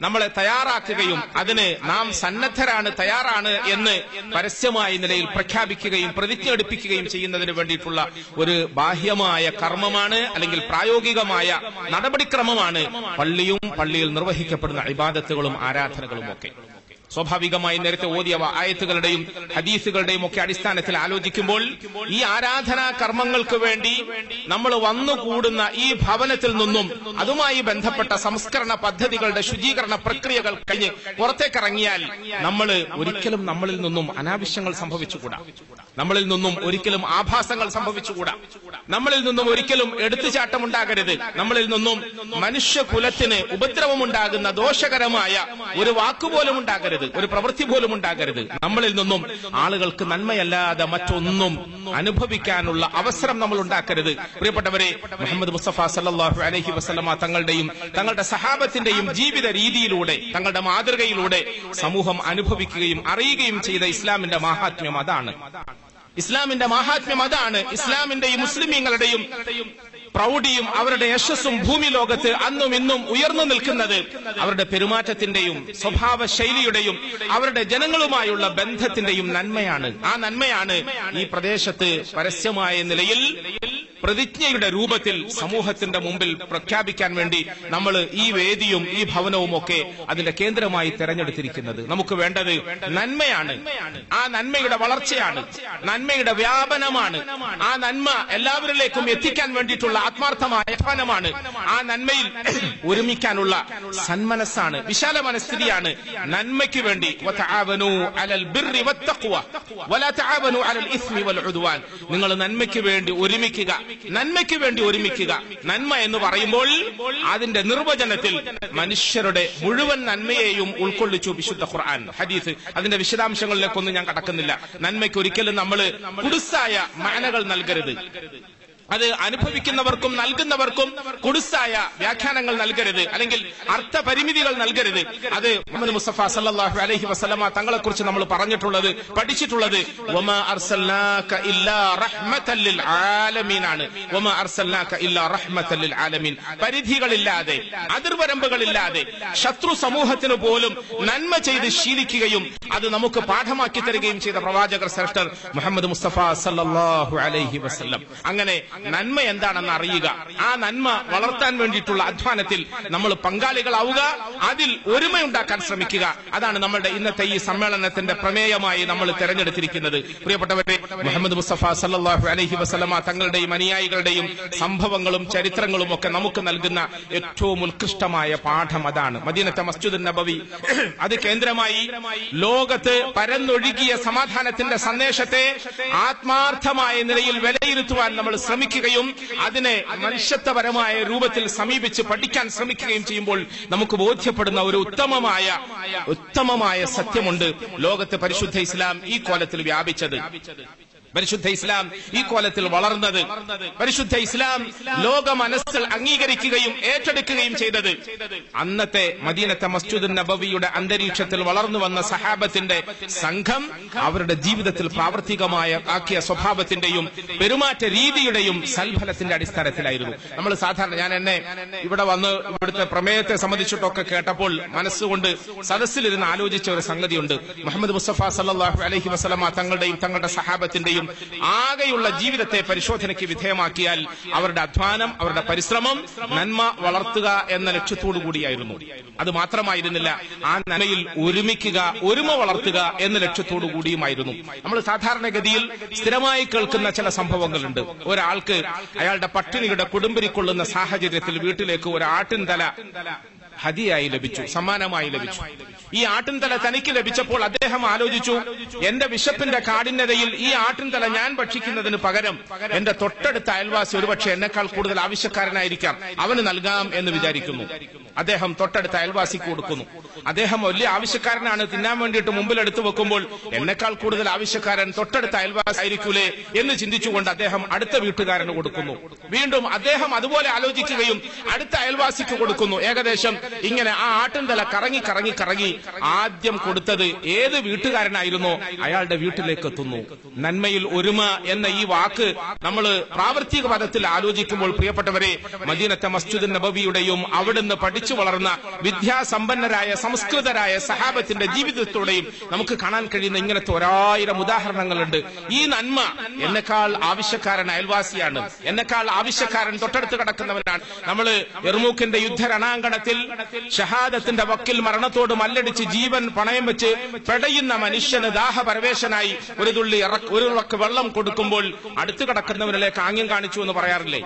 Speaker 1: നമ്മളെ തയ്യാറാക്കുകയും അതിന് നാം സന്നദ്ധരാണ്, തയ്യാറാണ് എന്ന് പരസ്യമായ നിലയിൽ പ്രഖ്യാപിക്കുകയും പ്രതിജ്ഞ എടുപ്പിക്കുകയും ചെയ്യുന്നതിന് വേണ്ടിയിട്ടുള്ള ഒരു ബാഹ്യമായ കർമ്മമാണ്, അല്ലെങ്കിൽ പ്രായോഗികമായ നടപടിക്രമമാണ് പള്ളിയിൽ നിർവഹിക്കപ്പെടുന്ന ഇബാദത്തുകളും ആരാധനകളും ഒക്കെ. സ്വാഭാവികമായി നേരത്തെ ഓതിയ ആയത്തുകളുടെയും ഹദീസുകളുടെയും ഒക്കെ അടിസ്ഥാനത്തിൽ ആലോചിക്കുമ്പോൾ ഈ ആരാധനാ കർമ്മങ്ങൾക്ക് വേണ്ടി നമ്മൾ വന്നുകൂടുന്ന ഈ ഭവനത്തിൽ നിന്നും അതുമായി ബന്ധപ്പെട്ട സംസ്കരണ പദ്ധതികളുടെ ശുചീകരണ പ്രക്രിയകൾ കഴിഞ്ഞ് പുറത്തേക്കിറങ്ങിയാൽ ഒരിക്കലും നമ്മളിൽ നിന്നും അനാവശ്യങ്ങൾ സംഭവിച്ചുകൂടാ, നമ്മളിൽ നിന്നും ഒരിക്കലും ആഭാസങ്ങൾ സംഭവിച്ചുകൂടാ, നമ്മളിൽ നിന്നും ഒരിക്കലും എടുത്തുചാട്ടമുണ്ടാകരുത്, നമ്മളിൽ നിന്നും മനുഷ്യകുലത്തിന് ഉപദ്രവമുണ്ടാകുന്ന ദോഷകരമായ ഒരു വാക്കുപോലും ഉണ്ടാകരുത്, ഒരു പ്രവൃത്തി പോലും ഉണ്ടാകരുത്. നമ്മളിൽ നിന്നും ആളുകൾക്ക് നന്മയല്ലാതെ മറ്റൊന്നും അനുഭവിക്കാനുള്ള അവസരം നമ്മൾ ഉണ്ടാക്കരുത്. പ്രിയപ്പെട്ടവരെ, മുഹമ്മദ് മുസ്തഫ സല്ലല്ലാഹു അലൈഹി വസല്ലമ തങ്ങളുടെയും തങ്ങളുടെ സഹാബത്തിന്റെയും ജീവിത രീതിയിലൂടെ, തങ്ങളുടെ മാതൃകയിലൂടെ സമൂഹം അനുഭവിക്കുകയും അറിയുകയും ചെയ്ത ഇസ്ലാമിന്റെ മാഹാത്മ്യം അതാണ്. ഇസ്ലാമിന്റെയും മുസ്ലിമീങ്ങളുടെയും പ്രൗഢിയും അവരുടെ യശസ്സും ഭൂമി ലോകത്ത് അന്നും ഇന്നും ഉയർന്നു നിൽക്കുന്നത് അവരുടെ പെരുമാറ്റത്തിന്റെയും സ്വഭാവ ശൈലിയുടെയും അവരുടെ ജനങ്ങളുമായുള്ള ബന്ധത്തിന്റെയും നന്മയാണ്. ആ നന്മയാണ് ഈ പ്രദേശത്ത് പരസ്യമായ നിലയിൽ പ്രതിജ്ഞയുടെ രൂപത്തിൽ സമൂഹത്തിന്റെ മുമ്പിൽ പ്രഖ്യാപിക്കാൻ വേണ്ടി നമ്മൾ ഈ വേദിയും ഈ ഭവനവും ഒക്കെ അതിന്റെ കേന്ദ്രമായി തെരഞ്ഞെടുത്തിരിക്കുന്നത്. നമുക്ക് വേണ്ടത് നന്മയാണ്, ആ നന്മയുടെ വളർച്ചയാണ്, നന്മയുടെ വ്യാപനമാണ്, ആ നന്മ എല്ലാവരിലേക്കും എത്തിക്കാൻ വേണ്ടിയിട്ടുള്ള ആത്മാർത്ഥമായ അധ്വാനമാണ്, ആ നന്മയിൽ ഒരുമിക്കാനുള്ള സന്മനസ്സാണ്, വിശാല മനസ്ഥിതിയാണ്. നന്മയ്ക്ക് വേണ്ടി നിങ്ങൾ നന്മയ്ക്ക് വേണ്ടി ഒരുമിക്കുക, നന്മയ്ക്ക് വേണ്ടി ഒരുമിക്കുക. നന്മ എന്ന് പറയുമ്പോൾ അതിന്റെ നിർവചനത്തിൽ മനുഷ്യരുടെ മുഴുവൻ നന്മയെയും ഉൾക്കൊള്ളിച്ചു വിശുദ്ധ ഖുർആൻ, ഹദീസ്. അതിന്റെ വിശദാംശങ്ങളിലേക്കൊന്നും ഞാൻ കടക്കുന്നില്ല. നന്മയ്ക്ക് ഒരിക്കലും നമ്മൾ കുടുസായ മാനകൾ നൽകരുത്. അത് അനുഭവിക്കുന്നവർക്കും നൽകുന്നവർക്കും കുടുസായ വ്യാഖ്യാനങ്ങൾ നൽകരുത്, അല്ലെങ്കിൽ അർത്ഥപരിമിതികൾ നൽകരുത്. അത് മുഹമ്മദ് മുസ്തഫ സല്ലല്ലാഹു അലൈഹി വസല്ലമ തങ്ങളെക്കുറിച്ച് നമ്മൾ പറഞ്ഞിട്ടുള്ളത്, പഠിച്ചിട്ടുള്ളത് വമാ അർസൽനാക ഇല്ലാ റഹ്മത്തൽ ലിൽ ആലമീൻ ആണ്. വമാ അർസൽനാക ഇല്ലാ റഹ്മത്തൽ ലിൽ ആലമീൻ. പരിധികളില്ലാതെ, അതിർവരമ്പുകളില്ലാതെ ശത്രു സമൂഹത്തിന് പോലും നന്മ ചെയ്ത് ശീലിക്കുകയും അത് നമുക്ക് പാഠമാക്കി തരികയും ചെയ്ത പ്രവാചകർ ശ്രേഷ്ഠർ മുഹമ്മദ് മുസ്തഫ സല്ലല്ലാഹു അലൈഹി വസല്ലം. അങ്ങനെ നന്മ എന്താണെന്ന് അറിയുക, ആ നന്മ വളർത്താൻ വേണ്ടിയിട്ടുള്ള അധ്വാനത്തിൽ നമ്മൾ പങ്കാളികളാവുക, അതിൽ ഒരുമയുണ്ടാക്കാൻ ശ്രമിക്കുക. അതാണ് നമ്മളുടെ ഇന്നത്തെ ഈ സമ്മേളനത്തിന്റെ പ്രമേയമായി നമ്മൾ തെരഞ്ഞെടുത്തിരിക്കുന്നത്. പ്രിയപ്പെട്ടവരെ, മുഹമ്മദ് മുസ്തഫ സല്ലല്ലാഹു അലൈഹി വസല്ലമ തങ്ങളുടെയും അനുയായികളുടെയും സംഭവങ്ങളും ചരിത്രങ്ങളും ഒക്കെ നമുക്ക് നൽകുന്ന ഏറ്റവും ഉത്കൃഷ്ടമായ പാഠം അതാണ്. മദീനത്തെ മസ്ജിദുൻ നബവി അത് കേന്ദ്രമായി ലോകത്ത് പരന്നൊഴുകിയ സമാധാനത്തിന്റെ സന്ദേശത്തെ ആത്മാർത്ഥമായ നിലയിൽ വിലയിരുത്തുവാൻ നമ്മൾ ശ്രമിക്കുകയും അതിനെ മനുഷ്യത്വപരമായ രൂപത്തിൽ സമീപിച്ച് പഠിക്കാൻ ശ്രമിക്കുകയും ചെയ്യുമ്പോൾ നമുക്ക് ബോധ്യപ്പെടുന്ന ഒരു ഉത്തമമായ സത്യമുണ്ട്. ലോകത്ത് പരിശുദ്ധ ഇസ്ലാം ഈ കോലത്തിൽ വ്യാപിച്ചത്, പരിശുദ്ധ ഇസ്ലാം ഈ കോലത്തിൽ വളർന്നത്, പരിശുദ്ധ ഇസ്ലാം ലോക മനസ്സിൽ അംഗീകരിക്കുകയും ഏറ്റെടുക്കുകയും ചെയ്തത് അന്നത്തെ മദീനത്തെ മസ്ജിദുൻ നബവിയുടെ അന്തരീക്ഷത്തിൽ വളർന്നു വന്ന സഹാബത്തിന്റെ സംഘം അവരുടെ ജീവിതത്തിൽ ആക്കിയ സ്വഭാവത്തിന്റെയും പെരുമാറ്റ രീതിയുടെയും സൽഫലത്തിന്റെ അടിസ്ഥാനത്തിലായിരുന്നു. നമ്മൾ സാധാരണ എന്നെ ഇവിടെ വന്ന് ഇവിടുത്തെ പ്രമേയത്തെ സംബന്ധിച്ചിട്ടൊക്കെ കേട്ടപ്പോൾ മനസ്സുകൊണ്ട് സദസ്സിലിരുന്ന് ആലോചിച്ച ഒരു സംഗതിയുണ്ട്. മുഹമ്മദ് മുസ്തഫ സല്ലല്ലാഹു അലൈഹി വസല്ലമ തങ്ങളുടെയും തങ്ങളുടെ സഹാബത്തിന്റെയും ആകെയുള്ള ജീവിതത്തെ പരിശോധനയ്ക്ക് വിധേയമാക്കിയാൽ അവരുടെ അധ്വാനം, അവരുടെ പരിശ്രമം നന്മ വളർത്തുക എന്ന ലക്ഷ്യത്തോടു കൂടിയായിരുന്നു. അത് മാത്രമായിരുന്നില്ല, ആ നന്മയിൽ ഒരുമ വളർത്തുക എന്ന ലക്ഷ്യത്തോടു കൂടിയുമായിരുന്നു. നമ്മൾ സാധാരണഗതിയിൽ സ്ഥിരമായി കേൾക്കുന്ന ചില സംഭവങ്ങളുണ്ട്. ഒരാൾക്ക് അയാളുടെ പട്ടിണിയുടെ കൊടുമ്പിരിക്കൊള്ളുന്ന സാഹചര്യത്തിൽ വീട്ടിലേക്ക് ഒരു ആട്ടിൻതല ഹദിയായി ലഭിച്ചു, സമ്മാനമായി ലഭിച്ചു. ഈ ആട്ടിൻതല തനിക്ക് ലഭിച്ചപ്പോൾ അദ്ദേഹം ആലോചിച്ചു, എന്റെ വിശപ്പിന്റെ കാഠിന്യതയിൽ ഈ ആട്ടിൻതല ഞാൻ ഭക്ഷിക്കുന്നതിന് പകരം എന്റെ തൊട്ടടുത്ത അയൽവാസി ഒരുപക്ഷെ എന്നെക്കാൾ കൂടുതൽ ആവശ്യക്കാരനായിരിക്കാം, അവന് നൽകാം എന്ന് വിചാരിക്കുന്നു. അദ്ദേഹം തൊട്ടടുത്ത അയൽവാസിക്ക് കൊടുക്കുന്നു. അദ്ദേഹം വലിയ ആവശ്യക്കാരനാണ്, തിന്നാൻ വേണ്ടിയിട്ട് മുമ്പിൽ എടുത്തു വെക്കുമ്പോൾ എന്നെക്കാൾ കൂടുതൽ ആവശ്യക്കാരൻ തൊട്ടടുത്ത അയൽവാസി ആയിരിക്കൂലേ എന്ന് ചിന്തിച്ചുകൊണ്ട് അദ്ദേഹം അടുത്ത വീട്ടുകാരന് കൊടുക്കുന്നു. വീണ്ടും അദ്ദേഹം അതുപോലെ ആലോചിക്കുകയും അടുത്ത അയൽവാസിക്ക് കൊടുക്കുന്നു. ഏകദേശം ഇങ്ങനെ ആ ആട്ടിൻതല കറങ്ങി ആദ്യം കൊടുത്തത് ഏത് വീട്ടുകാരനായിരുന്നോ അയാളുടെ വീട്ടിലേക്ക് എത്തുന്നു. നന്മയിൽ ഒരുമ എന്ന ഈ വാക്ക് നമ്മൾ പ്രാവർത്തിക പദത്തിൽ ആലോചിക്കുമ്പോൾ പ്രിയപ്പെട്ടവരെ, മദീനത്തെ മസ്ജിദുൻ നബവിയുടെയും അവിടുന്ന് പഠിച്ചു വളർന്ന വിദ്യാസമ്പന്നരായ സംസ്കൃതരായ സഹാബത്തിന്റെ ജീവിതത്തോടെയും നമുക്ക് കാണാൻ കഴിയുന്ന ഇങ്ങനത്തെ 1000 ഉദാഹരണങ്ങളുണ്ട്. ഈ നന്മ എന്നെക്കാൾ ആവശ്യക്കാരൻ അയൽവാസിയാണ്, എന്നെക്കാൾ ആവശ്യക്കാരൻ തൊട്ടടുത്ത് കിടക്കുന്നവനാണ്. നമ്മൾ യർമൂക്കിന്റെ യുദ്ധരണാങ്കണത്തിൽ ഷഹാദത്തിന്റെ വക്കിൽ മരണത്തോട് മല്ലടിച്ച് ജീവൻ പണയം വെച്ച് പെടയുന്ന മനുഷ്യന് ദാഹപരവേശനായി ഒരു ഉറക്ക് വെള്ളം കൊടുക്കുമ്പോൾ അടുത്തു കിടക്കുന്നവരിലേക്ക് ആംഗ്യം കാണിച്ചു എന്ന് പറയാറില്ലേ?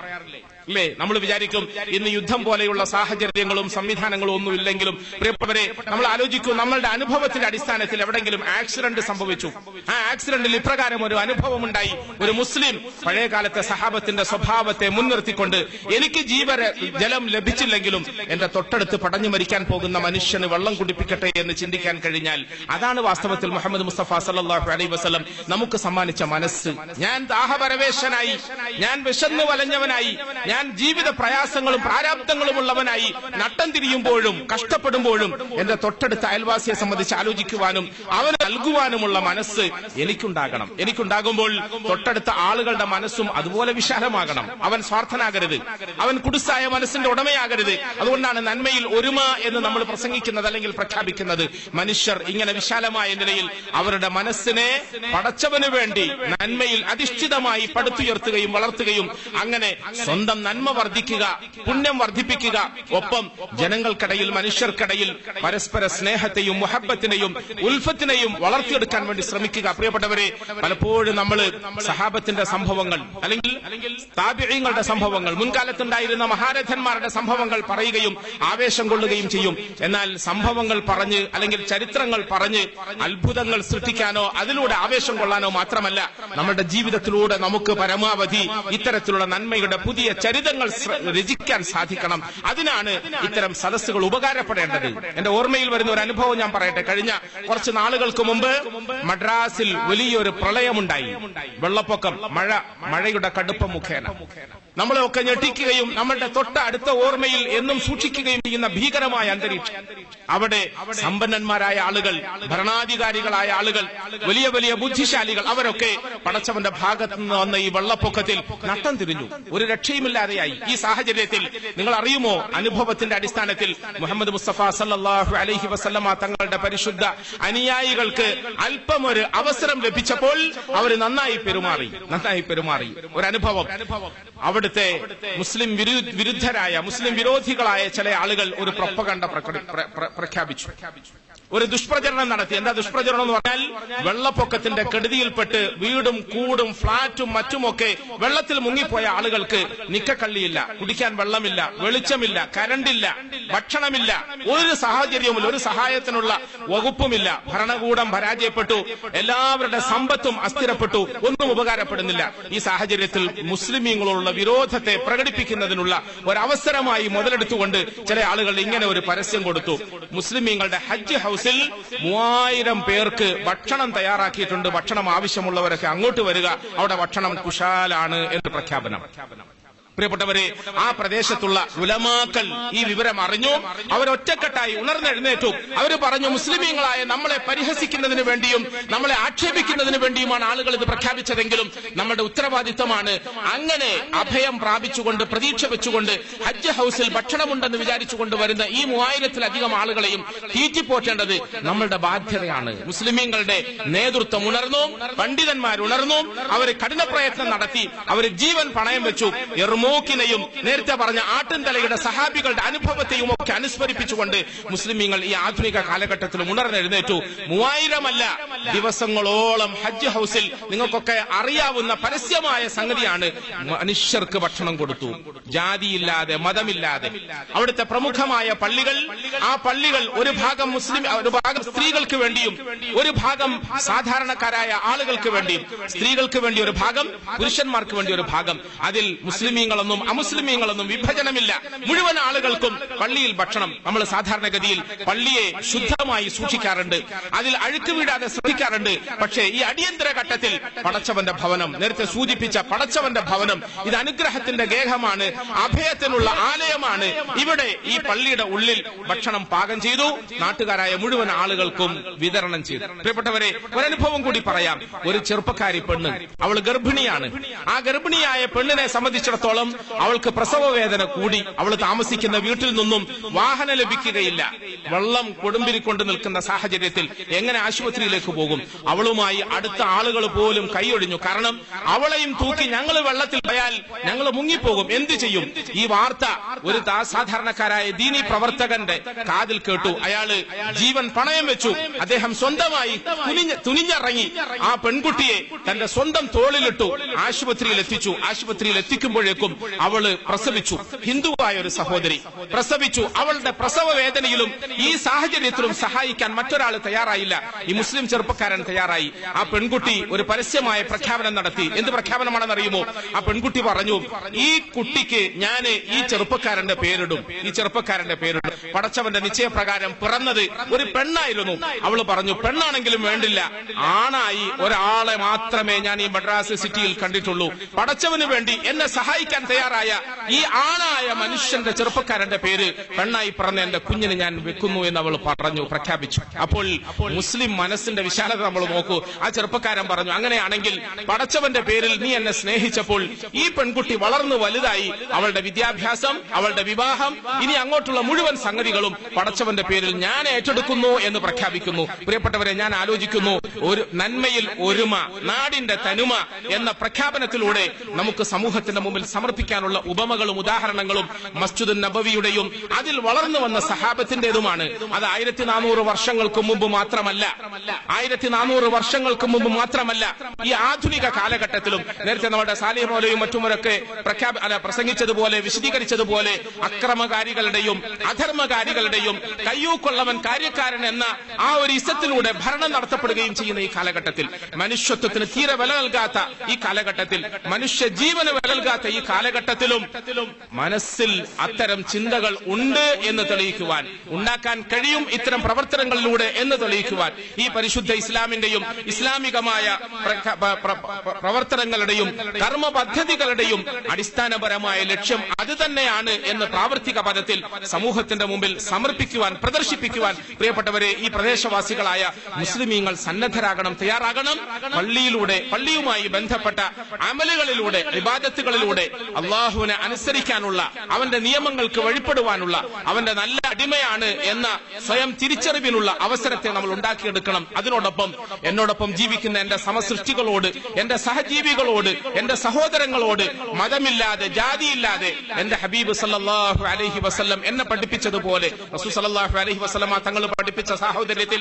Speaker 1: അല്ലേ? നമ്മൾ വിചാരിക്കും ഇന്ന് യുദ്ധം പോലെയുള്ള സാഹചര്യങ്ങളും സംവിധാനങ്ങളും ഒന്നും ഇല്ലെങ്കിലും പ്രിയപ്പെട്ടവരെ, നമ്മൾ ആലോചിക്കും, നമ്മളുടെ അനുഭവത്തിന്റെ അടിസ്ഥാനത്തിൽ എവിടെങ്കിലും ആക്സിഡന്റ് സംഭവിച്ചു, ആ ആക്സിഡന്റിൽ ഇപ്രകാരം ഒരു അനുഭവം ഉണ്ടായി. ഒരു മുസ്ലിം പഴയകാലത്തെ സഹാബത്തിന്റെ സ്വഭാവത്തെ മുൻനിർത്തിക്കൊണ്ട് എനിക്ക് ജലം ലഭിച്ചില്ലെങ്കിലും എന്റെ തൊട്ടടുത്ത് പടഞ്ഞു മരിക്കാൻ പോകുന്ന മനുഷ്യന് വെള്ളം കുടിപ്പിക്കട്ടെ എന്ന് ചിന്തിക്കാൻ കഴിഞ്ഞാൽ അതാണ് വാസ്തവത്തിൽ മുഹമ്മദ് മുസ്തഫ സല്ലല്ലാഹു അലൈഹി വസല്ലം നമുക്ക് സമ്മാനിച്ച മനസ്സ്. ഞാൻ ദാഹപരവേശനായി, ഞാൻ വിശന്നു വലഞ്ഞവനായി, ഞാൻ ജീവിത പ്രയാസങ്ങളും പ്രാരാബ്ദങ്ങളും ഉള്ളവനായി നട്ടം തിരിയുമ്പോഴും കഷ്ടപ്പെടുമ്പോഴും എന്റെ തൊട്ടടുത്ത അയൽവാസിയെ സംബന്ധിച്ച് ആലോചിക്കുവാനും അവന് നൽകുവാനുമുള്ള മനസ്സ് എനിക്കുണ്ടാകുമ്പോൾ തൊട്ടടുത്ത ആളുകളുടെ മനസ്സും അതുപോലെ വിശാലമാകണം. അവൻ സ്വാർത്ഥനാകരുത്, അവൻ കുടുസായ മനസ്സിന്റെ ഉടമയാകരുത്. അതുകൊണ്ടാണ് നന്മയിൽ ഒരുമ എന്ന് നമ്മൾ പ്രസംഗിക്കുന്നത് അല്ലെങ്കിൽ പ്രഖ്യാപിക്കുന്നത്. മനുഷ്യർ ഇങ്ങനെ വിശാലമായ നിലയിൽ അവരുടെ മനസ്സിനെ പടച്ചവന് വേണ്ടി നന്മയിൽ അധിഷ്ഠിതമായി പടുത്തുയർത്തുകയും വളർത്തുകയും അങ്ങനെ സ്വന്തം നന്മ വർദ്ധിക്കുക, പുണ്യം വർദ്ധിപ്പിക്കുക, ഒപ്പം ജനങ്ങൾക്കിടയിൽ മനുഷ്യർക്കിടയിൽ പരസ്പര സ്നേഹത്തെയും മുഹബ്ബത്തിനെയും ഉൽഫത്തിനെയും വളർത്തിയെടുക്കാൻ വേണ്ടി ശ്രമിക്കുക. പ്രിയപ്പെട്ടവരെ, പലപ്പോഴും നമ്മൾ സഹാബത്തിന്റെ സംഭവങ്ങൾ അല്ലെങ്കിൽ താബിഈങ്ങളുടെ സംഭവങ്ങൾ, മുൻകാലത്തുണ്ടായിരുന്ന മഹാരഥന്മാരുടെ സംഭവങ്ങൾ പറയുകയും ആവേശം കൊള്ളുകയും ചെയ്യും. എന്നാൽ സംഭവങ്ങൾ പറഞ്ഞ് അല്ലെങ്കിൽ ചരിത്രങ്ങൾ പറഞ്ഞ് അത്ഭുതങ്ങൾ സൃഷ്ടിക്കാനോ അതിലൂടെ ആവേശം കൊള്ളാനോ മാത്രമല്ല, നമ്മുടെ ജീവിതത്തിലൂടെ നമുക്ക് പരമാവധി ഇത്തരത്തിലുള്ള നന്മയുടെ പുതിയ ചരിതങ്ങൾ രചിക്കാൻ സാധിക്കണം. അതിനാണ് ഇത്തരം സദസ്സുകൾ ഉപകാരപ്പെടേണ്ടത്. എന്റെ ഓർമ്മയിൽ വരുന്ന ഒരു അനുഭവം ഞാൻ പറയട്ടെ. കഴിഞ്ഞ കുറച്ച് നാളുകൾക്ക് മുമ്പ് മദ്രാസിൽ വലിയൊരു പ്രളയമുണ്ടായി. വെള്ളപ്പൊക്കം, മഴയുടെ കടുപ്പം മുഖേന നമ്മളെയൊക്കെ ഞെട്ടിക്കുകയും നമ്മളുടെ തൊട്ട അടുത്ത ഓർമ്മയിൽ എന്നും സൂക്ഷിക്കുകയും ചെയ്യുന്ന ഭീകരമായ അന്തരീക്ഷം. അവിടെ സമ്പന്നന്മാരായ ആളുകൾ, ഭരണാധികാരികളായ ആളുകൾ, വലിയ വലിയ ബുദ്ധിശാലികൾ, അവരൊക്കെ പടച്ചവന്റെ ഭാഗത്ത് നിന്ന് വന്ന ഈ വെള്ളപ്പൊക്കത്തിൽ നട്ടം തിരിഞ്ഞു, ഒരു രക്ഷയുമില്ലാതെയായി. ഈ സാഹചര്യത്തിൽ നിങ്ങൾ അറിയുമോ, അനുഭവത്തിന്റെ അടിസ്ഥാനത്തിൽ മുഹമ്മദ് മുസ്തഫ സല്ലല്ലാഹു അലൈഹി വസല്ലമ തങ്ങളുടെ പരിശുദ്ധ അനുയായികൾക്ക് അല്പം ഒരു അവസരം ലഭിച്ചപ്പോൾ അവർ നന്നായി പെരുമാറി. ഒരു അനുഭവം. അവിടുത്തെ മുസ്ലിം വിരുദ്ധരായ, മുസ്ലിം വിരോധികളായ ചില ആളുകൾ ഒരു പ്രൊപ്പഗണ്ട പ്രഖ്യാപിച്ചു, ഒരു ദുഷ്പ്രചരണം നടത്തി. എന്താ ദുഷ്പ്രചരണം എന്ന് പറഞ്ഞാൽ, വെള്ളപ്പൊക്കത്തിന്റെ കെടുതിയിൽപ്പെട്ട് വീടും കൂടും ഫ്ളാറ്റും മറ്റുമൊക്കെ വെള്ളത്തിൽ മുങ്ങിപ്പോയ ആളുകൾക്ക് നിക്കക്കള്ളിയില്ല, കുടിക്കാൻ വെള്ളമില്ല, വെളിച്ചമില്ല, കരണ്ടില്ല, ഭക്ഷണമില്ല, ഒരു സാഹചര്യവുമില്ല, ഒരു സഹായത്തിനുള്ള വകുപ്പുമില്ല. ഭരണകൂടം പരാജയപ്പെട്ടു, എല്ലാവരുടെ സമ്പത്തും അസ്ഥിരപ്പെട്ടു, ഒന്നും ഉപകാരപ്പെടുന്നില്ല. ഈ സാഹചര്യത്തിൽ മുസ്ലിമീങ്ങളോടുള്ള വിരോധത്തെ പ്രകടിപ്പിക്കുന്നതിനുള്ള ഒരവസരമായി മുതലെടുത്തുകൊണ്ട് ചില ആളുകൾ ഇങ്ങനെ ഒരു പരസ്യം കൊടുത്തു. മുസ്ലിമീങ്ങളുടെ ഹജ്ജ് ഹൗസിൽ 3000 പേർക്ക് ഭക്ഷണം തയ്യാറാക്കിയിട്ടുണ്ട്, ഭക്ഷണം ആവശ്യമുള്ളവരൊക്കെ അങ്ങോട്ട് വരിക, അവിടെ ഭക്ഷണം കുശാലാണ് എന്ന് പ്രഖ്യാപനം. പ്രിയപ്പെട്ടവരെ, ആ പ്രദേശത്തുള്ള ഉലമാക്കൾ ഈ വിവരം അറിഞ്ഞു. അവരൊറ്റക്കെട്ടായി ഉണർന്നെഴുന്നേറ്റു. അവർ പറഞ്ഞു, മുസ്ലിമീങ്ങളായ നമ്മളെ പരിഹസിക്കുന്നതിന് വേണ്ടിയും നമ്മളെ ആക്ഷേപിക്കുന്നതിന് വേണ്ടിയുമാണ് ആളുകൾ ഇത് പ്രഖ്യാപിച്ചതെങ്കിലും നമ്മുടെ ഉത്തരവാദിത്തമാണ് അങ്ങനെ അഭയം പ്രാപിച്ചുകൊണ്ട്, പ്രതീക്ഷ വെച്ചുകൊണ്ട്, ഹജ്ജ് ഹൗസിൽ ഭക്ഷണമുണ്ടെന്ന് വിചാരിച്ചുകൊണ്ട് വരുന്ന ഈ 3000-ലധികം ആളുകളെയും തീറ്റിപ്പോറ്റേണ്ടത് നമ്മളുടെ ബാധ്യതയാണ്. മുസ്ലിമീങ്ങളുടെ നേതൃത്വം ഉണർന്നു, പണ്ഡിതന്മാരുണർന്നു, അവർ കഠിന പ്രയത്നം നടത്തി, അവർ ജീവൻ പണയം വെച്ചു. മൂക്കിനെയും നേരത്തെ പറഞ്ഞ ആട്ടിൻതലയുടെ സഹാബികളുടെ അനുഭവത്തെയും ഒക്കെ അനുസ്മരിപ്പിച്ചുകൊണ്ട് മുസ്ലിമീങ്ങൾ ഈ ആധുനിക കാലഘട്ടത്തിൽ ഉണർന്നെഴുന്നേറ്റു. 3000 ദിവസങ്ങളോളം ഹജ്ജ് ഹൗസിൽ നിങ്ങൾക്കൊക്കെ അറിയാവുന്ന പരസ്യമായ സംഗതിയാണ്, മനുഷ്യർക്ക് ഭക്ഷണം കൊടുത്തു, ജാതിയില്ലാതെ മതമില്ലാതെ. അവിടുത്തെ പ്രമുഖമായ പള്ളികൾ, ആ പള്ളികൾ ഒരു ഭാഗം ഒരു ഭാഗം സ്ത്രീകൾക്ക് വേണ്ടിയും ഒരു ഭാഗം സാധാരണക്കാരായ ആളുകൾക്ക് വേണ്ടിയും, സ്ത്രീകൾക്ക് വേണ്ടി ഒരു ഭാഗം, പുരുഷന്മാർക്ക് വേണ്ടി ഒരു ഭാഗം. അതിൽ മുസ്ലിമീങ്ങളൊന്നും അമുസ്ലിമീങ്ങളൊന്നും വിഭജനമില്ല. മുഴുവൻ ആളുകൾക്കും പള്ളിയിൽ ഭക്ഷണം. നമ്മൾ സാധാരണഗതിയിൽ പള്ളിയെ ശുദ്ധമായി സൂക്ഷിക്കാറുണ്ട്, അതിൽ അഴുക്ക് വീഴാതെ ശ്രദ്ധിക്കാറുണ്ട്. പക്ഷേ ഈ അടിയന്തര ഘട്ടത്തിൽ പടച്ചവന്റെ ഭവനം, നേരത്തെ സൂചിപ്പിച്ച പടച്ചവന്റെ ഭവനം, ഇത് അനുഗ്രഹത്തിന്റെ ഗേഹമാണ്, അഭയത്തിനുള്ള ആലയമാണ്. ഇവിടെ ഈ പള്ളിയുടെ ഉള്ളിൽ ഭക്ഷണം പാകം ചെയ്തു, നാട്ടുകാരായ മുഴുവൻ ആളുകൾക്കും വിതരണം ചെയ്തു. പ്രിയപ്പെട്ടവരെ, ഒരനുഭവം കൂടി പറയാം. ഒരു ചെറുപ്പക്കാരി പെണ്ണ്, അവൾ ഗർഭിണിയാണ്. ആ ഗർഭിണിയായ പെണ്ണിനെ സംബന്ധിച്ചിടത്തോളം അവൾക്ക് പ്രസവ വേദന കൂടി. അവൾ താമസിക്കുന്ന വീട്ടിൽ നിന്നും വാഹനം ലഭിക്കുകയില്ല. വെള്ളം കൊടുമ്പിരിക്കൊണ്ട് നിൽക്കുന്ന സാഹചര്യത്തിൽ എങ്ങനെ ആശുപത്രിയിലേക്ക് പോകും? അവളുമായി അടുത്ത ആളുകൾ പോലും കൈയൊഴിഞ്ഞു. കാരണം അവളെയും തൂക്കി ഞങ്ങൾ വെള്ളത്തിൽ പോയാൽ ഞങ്ങൾ മുങ്ങിപ്പോകും, എന്ത് ചെയ്യും? ഈ വാർത്ത ഒരു സാധാരണക്കാരായ ദീനി പ്രവർത്തകന്റെ കാതിൽ കേട്ടു. അയാള് ജീവൻ പണയം വെച്ചു. അദ്ദേഹം സ്വന്തമായി തുനിഞ്ഞിറങ്ങി ആ പെൺകുട്ടിയെ തന്റെ സ്വന്തം തോളിലിട്ടു ആശുപത്രിയിൽ എത്തിച്ചു. ആശുപത്രിയിൽ എത്തിക്കുമ്പോഴേക്കും അവള് പ്രസവിച്ചു. ഹിന്ദുവായ ഒരു സഹോദരി പ്രസവിച്ചു. അവളുടെ പ്രസവ വേദനയിലും ഈ സാഹചര്യത്തിലും സഹായിക്കാൻ മറ്റൊരാൾ തയ്യാറായില്ല. ഈ മുസ്ലിം ചെറുപ്പക്കാരൻ തയ്യാറായി. ആ പെൺകുട്ടി ഒരു പരസ്യമായ പ്രഖ്യാപനം നടത്തി. എന്ത് പ്രഖ്യാപനമാണെന്നറിയുമോ? ആ പെൺകുട്ടി പറഞ്ഞു, ഈ കുട്ടിക്ക് ഞാൻ ഈ ചെറുപ്പക്കാരന്റെ പേരിടും, ഈ ചെറുപ്പക്കാരന്റെ പേരിടും. പടച്ചവന്റെ നിശ്ചയപ്രകാരം പിറന്നത് ഒരു പെണ്ണായിരുന്നു. അവള് പറഞ്ഞു, പെണ്ണാണെങ്കിലും വേണ്ടില്ല, ആണായി ഒരാളെ മാത്രമേ ഞാൻ ഈ മദ്രാസ് സിറ്റിയിൽ കണ്ടിട്ടുള്ളൂ. പടച്ചവന് വേണ്ടി എന്നെ സഹായിക്കാൻ തയ്യാറായ ഈ ആണായ മനുഷ്യന്റെ ചെറുപ്പക്കാരന്റെ പേര് പെണ്ണായി പറഞ്ഞ എന്റെ കുഞ്ഞിന് ഞാൻ വെക്കുന്നു എന്ന് അവൾ പറഞ്ഞു, പ്രഖ്യാപിച്ചു. അപ്പോൾ മുസ്ലിം മനസ്സിന്റെ വിശാലത നമ്മൾ നോക്കൂ. ആ ചെറുപ്പക്കാരൻ പറഞ്ഞു, അങ്ങനെയാണെങ്കിൽ പടച്ചവന്റെ പേരിൽ നീ എന്നെ സ്നേഹിച്ചപ്പോൾ ഈ പെൺകുട്ടി വളർന്നു വലുതായി, അവളുടെ വിദ്യാഭ്യാസം, അവളുടെ വിവാഹം, ഇനി അങ്ങോട്ടുള്ള മുഴുവൻ സംഗതികളും പടച്ചവന്റെ പേരിൽ ഞാൻ ഏറ്റെടുക്കുന്നു എന്ന് പ്രഖ്യാപിക്കുന്നു. പ്രിയപ്പെട്ടവരെ, ഞാൻ ആലോചിക്കുന്നു, ഒരു നന്മയിൽ ഒരുമ, നാടിന്റെ തനുമ എന്ന പ്രഖ്യാപനത്തിലൂടെ നമുക്ക് സമൂഹത്തിന്റെ മുമ്പിൽ സമർപ്പിക്കാനുള്ള ഉപമകളും ഉദാഹരണങ്ങളും മസ്ജിദുൻ നബവിയുടെയും അതിൽ വളർന്നു വന്ന സഹാബത്തിന്റേതുമാണ്. അത് 1400 വർഷങ്ങൾക്ക് മുമ്പ് മാത്രമല്ല, 1400 വർഷങ്ങൾക്ക് മുമ്പ് മാത്രമല്ല, ഈ ആധുനിക കാലഘട്ടത്തിലും. നേരത്തെ നമ്മുടെ സാലിഹ് മൗലവിയും മറ്റുമൊക്കെ പ്രസംഗിച്ചതുപോലെ, വിശദീകരിച്ചതുപോലെ, അക്രമകാരികളുടെയും അധർമ്മകാരികളുടെയും കയ്യൂക്കൊള്ളവൻ കാര്യക്കാരൻ എന്ന ആ ഒരു ഇസത്തിലൂടെ ഭരണം നടത്തപ്പെടുകയും ചെയ്യുന്ന ഈ കാലഘട്ടത്തിൽ, മനുഷ്യത്വത്തിന് തീരെ വില നൽകാത്ത ഈ കാലഘട്ടത്തിൽ, മനുഷ്യ ജീവന് വില നൽകാത്ത ഈ കാലഘട്ടത്തിലും മനസ്സിൽ അത്തരം ചിന്തകൾ ഉണ്ട് എന്ന് തെളിയിക്കുവാൻ, ഉണ്ടാക്കാൻ കഴിയും ഇത്തരം പ്രവർത്തനങ്ങളിലൂടെ എന്ന് തെളിയിക്കുവാൻ ഈ പരിശുദ്ധ ഇസ്ലാമിന്റെയും ഇസ്ലാമികമായ പ്രവർത്തനങ്ങളുടെയും കർമ്മ പദ്ധതികളുടെയും അടിസ്ഥാനപരമായ ലക്ഷ്യം അത് തന്നെയാണ് എന്ന് പ്രാവർത്തിക പദത്തിൽ സമൂഹത്തിന്റെ മുമ്പിൽ സമർപ്പിക്കുവാൻ, പ്രദർശിപ്പിക്കുവാൻ പ്രിയപ്പെട്ടവരെ ഈ പ്രദേശവാസികളായ മുസ്ലിമീങ്ങൾ സന്നദ്ധരാകണം, തയ്യാറാകണം. പള്ളിയുമായി ബന്ധപ്പെട്ട അമലുകളിലൂടെ, ഇബാദത്തുകളിലൂടെ അള്ളാഹുവിനെ അനുസരിക്കാനുള്ള, അവന്റെ നിയമങ്ങൾക്ക് വഴിപ്പെടുവാനുള്ള, അവന്റെ നല്ല അടിമയാണ് എന്ന സ്വയം തിരിച്ചറിവിനുള്ള അവസരത്തെ നമ്മൾ ഉണ്ടാക്കിയെടുക്കണം. അതിനോടൊപ്പം എന്നോടൊപ്പം ജീവിക്കുന്ന എന്റെ സമസൃഷ്ടികളോട്, എന്റെ സഹജീവികളോട്, എന്റെ സഹോദരങ്ങളോട് മതമില്ലാതെ, ജാതിയില്ലാതെ എന്റെ ഹബീബ് സല്ലല്ലാഹു അലൈഹി വസല്ലം എന്നെ പഠിപ്പിച്ചതുപോലെ, റസൂൽ സല്ലല്ലാഹു അലൈഹി വസല്ലം തങ്ങൾ പഠിപ്പിച്ച സാഹോദര്യത്തിൽ,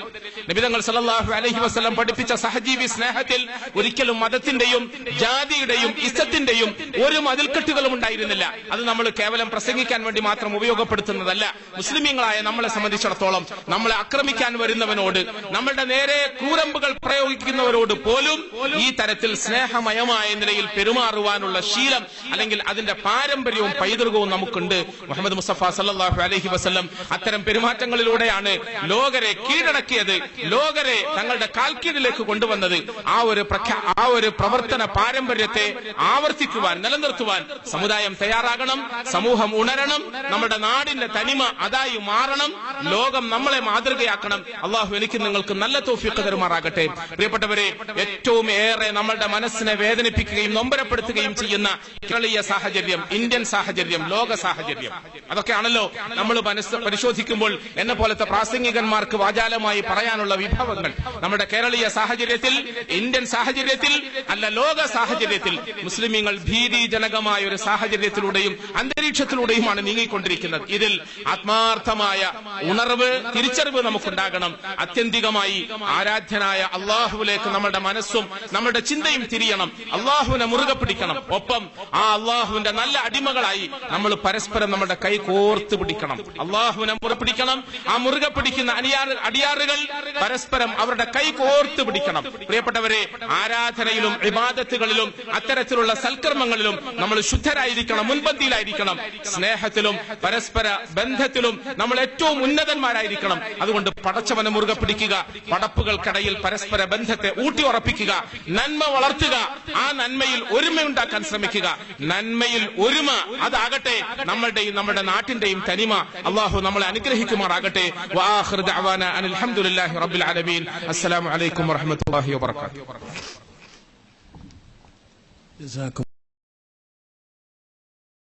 Speaker 1: നബി തങ്ങൾ സല്ലല്ലാഹു അലൈഹി വസല്ലം പഠിപ്പിച്ച സഹജീവി സ്നേഹത്തിൽ ഒരിക്കലും മതത്തിന്റെയും ജാതിയുടെയും ഇസ്സത്തിന്റെയും ഒരു മതിൽക്കെട്ടുകളും ഉണ്ടായിരുന്നില്ല. അത് നമ്മൾ കേവലം പ്രസംഗിക്കാൻ വേണ്ടി മാത്രം ഉപയോഗപ്പെടുത്തുന്നതല്ല. മുസ്ലിമീങ്ങളായ നമ്മളെ സംബന്ധിച്ചിടത്തോളം നമ്മളെ ആക്രമിക്കാൻ വരുന്നവനോട്, നമ്മളുടെ നേരെ ക്രൂരമ്പുകൾ പ്രയോഗിക്കുന്നവരോട് പോലും ഈ തരത്തിൽ സ്നേഹമയമായ നിലയിൽ പെരുമാറുവാനുള്ള ശീലം, അല്ലെങ്കിൽ അതിന്റെ പാരമ്പര്യവും പൈതൃകവും നമുക്കുണ്ട്. മുഹമ്മദ് മുസ്തഫ സല്ലല്ലാഹു അലൈഹി വസല്ലം അത്തരം പെരുമാറ്റങ്ങളിലൂടെയാണ് ലോകരെ കീഴടക്കിയത്, ലോകരെ തങ്ങളുടെ കാൽക്കീഴിലേക്ക് കൊണ്ടുവന്നത്. ആ ഒരു പ്രവർത്തന പാരമ്പര്യത്തെ ആവർത്തിക്കുവാൻ, നിലനിർത്തുവാൻ സമുദായം തയ്യാറാകണം, സമൂഹം ഉണരണം, നമ്മുടെ നാടിന്റെ തനിമ അതായി മാറണം, ലോകം നമ്മളെ മാതൃകയാക്കണം. അള്ളാഹു എനിക്ക് നിങ്ങൾക്ക് നല്ല തൗഫീഖ് തരുമാറാകട്ടെ. പ്രിയപ്പെട്ടവരെ, ഏറ്റവും ഏറെ നമ്മളുടെ മനസ്സിനെ വേദനിപ്പിക്കുകയും നൊമ്പരപ്പെടുത്തുകയും ചെയ്യുന്ന കേരളീയ സാഹചര്യം, ഇന്ത്യൻ സാഹചര്യം, ലോക സാഹചര്യം, അതൊക്കെയാണല്ലോ നമ്മൾ പരിശോധിക്കുമ്പോൾ എന്നെ പോലത്തെ പ്രാസംഗികന്മാർക്ക് വാചാലമായി പറയാനുള്ള വിഭവങ്ങൾ. നമ്മുടെ കേരളീയ സാഹചര്യത്തിൽ, ഇന്ത്യൻ സാഹചര്യത്തിൽ അല്ല, ലോക സാഹചര്യത്തിൽ മുസ്ലിമീങ്ങൾ ഭീതിജനകമായ ഒരു സാഹചര്യത്തിലൂടെയും അന്തരീക്ഷത്തിലൂടെയുമാണ് നീങ്ങിക്കൊണ്ടിരിക്കുന്നത്. ഇതിൽ ആത്മാർത്ഥമായ ഉണർവ്, തിരിച്ചറിവ് നമുക്കുണ്ടാകണം. ആത്യന്തികമായി ആരാധ്യനായ അള്ളാഹുവിലേക്ക് നമ്മുടെ മനസ്സും നമ്മുടെ ചിന്തയും തിരിയണം. അള്ളാഹുവിനെ മുറുകെ പിടിക്കണം. ഒപ്പം ആ അള്ളാഹുവിന്റെ നല്ല അടിമകളായി നമ്മൾ പരസ്പരം നമ്മുടെ കൈ കോർത്ത് പിടിക്കണം. അള്ളാഹുവിനെ മുറുകെ പിടിക്കണം. ആ മുറുകെ പിടിക്കുന്ന അടിയാറുകൾ പരസ്പരം അവരുടെ കൈ കോർത്ത് പിടിക്കണം. പ്രിയപ്പെട്ടവരെ, ആരാധനയിലും ഇബാദത്തുകളിലും അത്തരത്തിലുള്ള സൽക്കർമ്മങ്ങളിലും നമ്മൾ ശുദ്ധരായിരിക്കണം, മുൻപന്തിയിലായിരിക്കണം. സ്നേഹത്തിലും പരസ്പര ബന്ധത്തിലും നമ്മൾ ഏറ്റവും ഉന്നതന്മാരായിരിക്കണം. അതുകൊണ്ട് പടച്ചവനെ മുറുകെ പിടിക്കുക, പടപ്പുകൾക്കിടയിൽ പരസ്പര ബന്ധത്തെ ഊട്ടി ഉറപ്പിക്കുക, നന്മ വളർത്തുക, ആ നന്മയിൽ ഒരുമയുണ്ടാക്കാൻ ശ്രമിക്കുക. നന്മയിൽ ഒരുമ അതാകട്ടെ നമ്മളുടെയും നമ്മുടെ നാട്ടിന്റെയും തനിമ. അള്ളാഹു നമ്മളെ അനുഗ്രഹിക്കുമാറാകട്ടെ. വആഖിറു ദഅവാന അനിൽ ഹംദുലില്ലാഹി റബ്ബിൽ ആലമീൻ. അസ്സലാമു അലൈക്കും വറഹ്മത്തുള്ളാഹി വബറകാതുഹു.